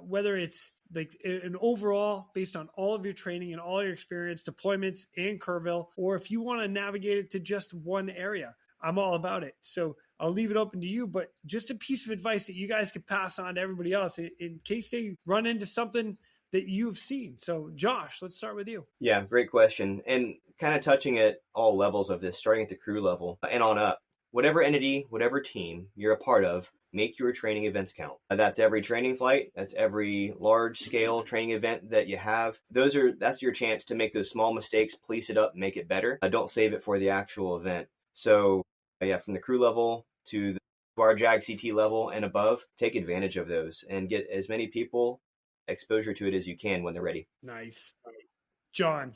whether it's like an overall based on all of your training and all your experience, deployments in Kerrville, or if you want to navigate it to just one area, I'm all about it. So I'll leave it open to you, but just a piece of advice that you guys could pass on to everybody else in case they run into something that you've seen. So Josh, let's start with you.
Yeah, great question. And kind of touching at all levels of this, starting at the crew level and on up. Whatever entity, whatever team you're a part of, make your training events count. That's every training flight. That's every large scale training event that you have. That's your chance to make those small mistakes, police it up, make it better. Don't save it for the actual event. So yeah, from the crew level to our JAG CT level and above, take advantage of those and get as many people exposure to it as you can when they're ready.
Nice. John.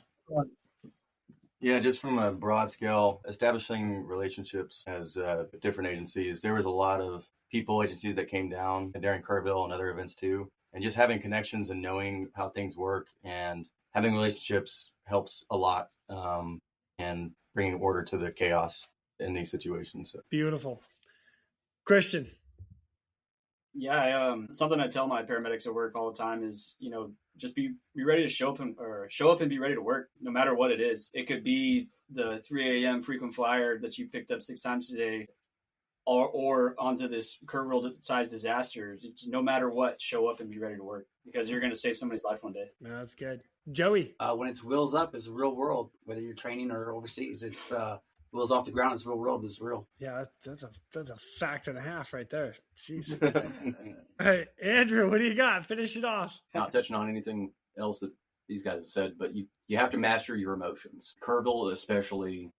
Yeah, just from a broad scale, establishing relationships as different agencies. There was a lot of agencies that came down during Kerrville and other events too. And just having connections and knowing how things work and having relationships helps a lot and bringing order to the chaos in these situations. So.
Beautiful. Christian.
Yeah, something I tell my paramedics at work all the time is, just be ready to show up and be ready to work, no matter what it is. It could be the 3 a.m. frequent flyer that you picked up 6 times a day, or onto this Kerrville-sized disaster. It's, no matter what, show up and be ready to work because you're going to save somebody's life one day.
No, that's good. Joey.
When it's wheels up, it's a real world. Whether you're training or overseas, it's wheels off the ground. It's real world. It's real.
Yeah, that's a fact and a half right there. Jeez. Hey, Andrew, what do you got? Finish it off.
Not touching on anything else that these guys have said, but you have to master your emotions. Kerrville, especially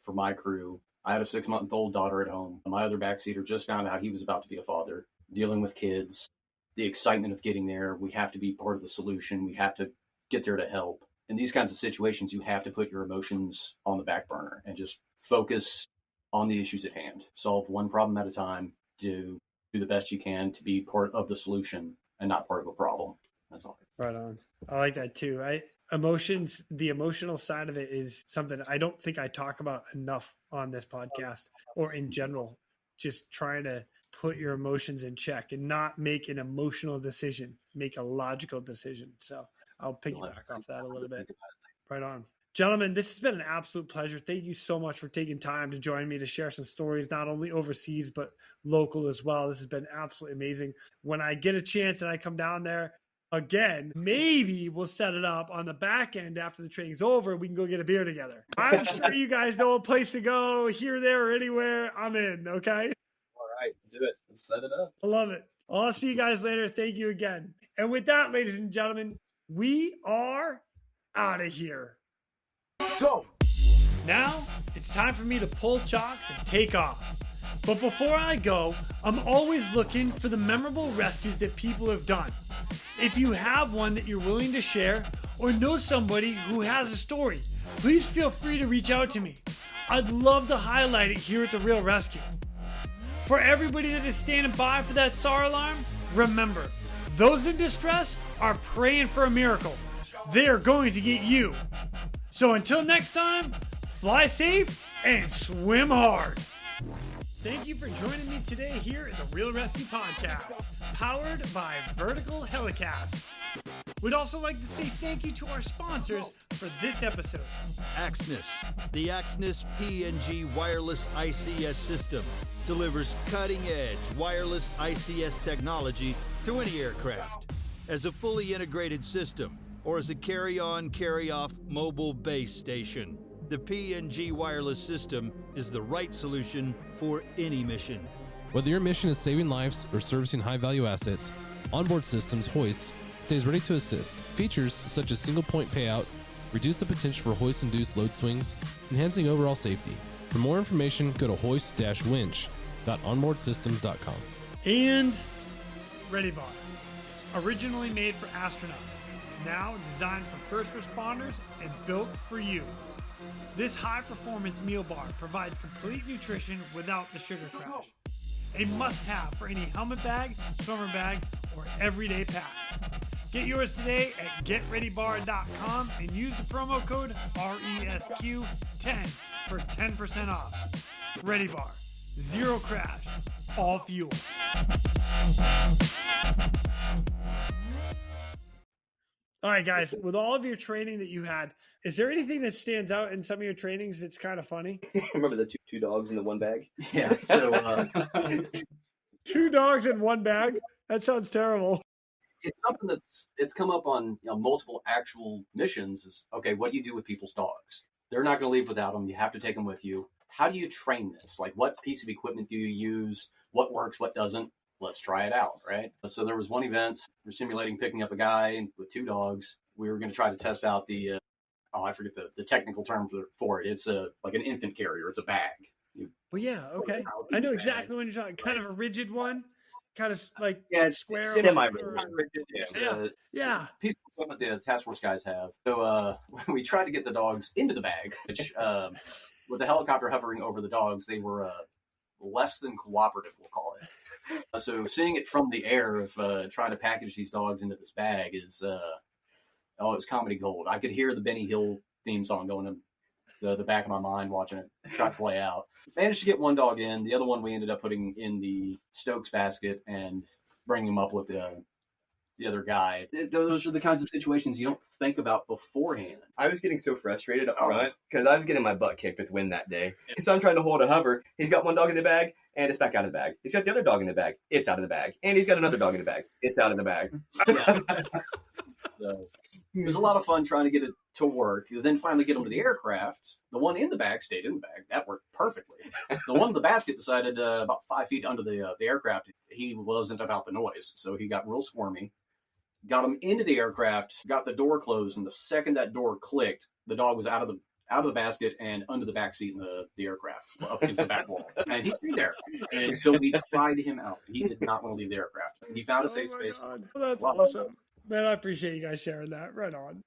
for my crew. I had a 6-month-old daughter at home. My other backseater just found out he was about to be a father, dealing with kids, the excitement of getting there. We have to be part of the solution. We have to get there to help. In these kinds of situations, you have to put your emotions on the back burner and just focus on the issues at hand. Solve one problem at a time. Do the best you can to be part of the solution and not part of a problem. That's all.
Right on. I like that too. Emotions, the emotional side of it is something I don't think I talk about enough on this podcast or in general. Just trying to put your emotions in check and not make an emotional decision, make a logical decision. So I'll piggyback off that a little bit. Right on. Gentlemen, this has been an absolute pleasure. Thank you so much for taking time to join me to share some stories, not only overseas, but local as well. This has been absolutely amazing. When I get a chance and I come down there again, maybe we'll set it up on the back end after the training's over. We can go get a beer together. I'm sure you guys know a place to go here, there, or anywhere. I'm in, okay?
All right, do it. Let's set it up.
I love it. I'll see you guys later. Thank you again. And with that, ladies and gentlemen, we are out of here.
Go!
Now, it's time for me to pull chocks and take off. But before I go, I'm always looking for the memorable rescues that people have done. If you have one that you're willing to share or know somebody who has a story, please feel free to reach out to me. I'd love to highlight it here at the Real ResQ. For everybody that is standing by for that SAR alarm, remember, those in distress are praying for a miracle. They are going to get you. So until next time, fly safe and swim hard. Thank you for joining me today here at the Real ResQ Podcast, powered by Vertical Helicast. We'd also like to say thank you to our sponsors for this episode.
Axnis. The Axnis PNG wireless ICS system delivers cutting-edge wireless ICS technology to any aircraft as a fully integrated system or as a carry-on, carry-off mobile base station. The PNG wireless system is the right solution for any mission.
Whether your mission is saving lives or servicing high-value assets, Onboard Systems Hoist stays ready to assist. Features such as single-point payout, reduce the potential for hoist-induced load swings, enhancing overall safety. For more information, go to hoist-winch.onboardsystems.com.
And Ready Bar, originally made for astronauts, now designed for first responders and built for you. This high-performance meal bar provides complete nutrition without the sugar crash. A must-have for any helmet bag, swimmer bag, or everyday pack. Get yours today at getreadybar.com and use the promo code RESQ10 for 10% off. Ready Bar, zero crash, all fuel. All right, guys, with all of your training that you had, is there anything that stands out in some of your trainings that's kind of funny?
Remember the two dogs in the one bag?
Yeah. So
2 dogs in one bag? That sounds terrible.
it's something it's come up on multiple actual missions. Is okay. What do you do with people's dogs? They're not going to leave without them. You have to take them with you. How do you train this? Like, what piece of equipment do you use? What works? What doesn't? Let's try it out, right? So there was one event. We're simulating picking up a guy with 2 dogs. We were going to try to test out the I forget the technical term for it. It's like an infant carrier. It's a bag.
Well, yeah, okay. I know exactly what you're talking. Kind of a rigid one, kind of like
It's
square.
semi-rigid.
Yeah.
Piece of equipment the task force guys have. So we tried to get the dogs into the bag, which with the helicopter hovering over the dogs, they were less than cooperative, we'll call it. So seeing it from the air of trying to package these dogs into this bag is it's comedy gold. I could hear the Benny Hill theme song going in the back of my mind watching it try to play out. Managed to get one dog in. The other one we ended up putting in the Stokes basket and bringing him up with the other guy. Those are the kinds of situations you don't think about beforehand.
I was getting so frustrated up front because I was getting my butt kicked with wind that day. So I'm trying to hold a hover. He's got one dog in the bag, and it's back out of the bag. He's got the other dog in the bag. It's out of the bag. And he's got another dog in the bag. It's out of the bag.
So it was a lot of fun trying to get it to work. You then finally get them to the aircraft. The one in the bag stayed in the bag. That worked perfectly. The one in the basket decided about 5 feet under the aircraft, he wasn't about the noise. So he got real squirmy. Got him into the aircraft, got the door closed, and the second that door clicked, the dog was out of the basket and under the back seat in the aircraft, up against the back wall. And he stayed there until we tried him out. He did not want to leave the aircraft. He found a safe space.
God. That's awesome. Man, I appreciate you guys sharing that. Right on.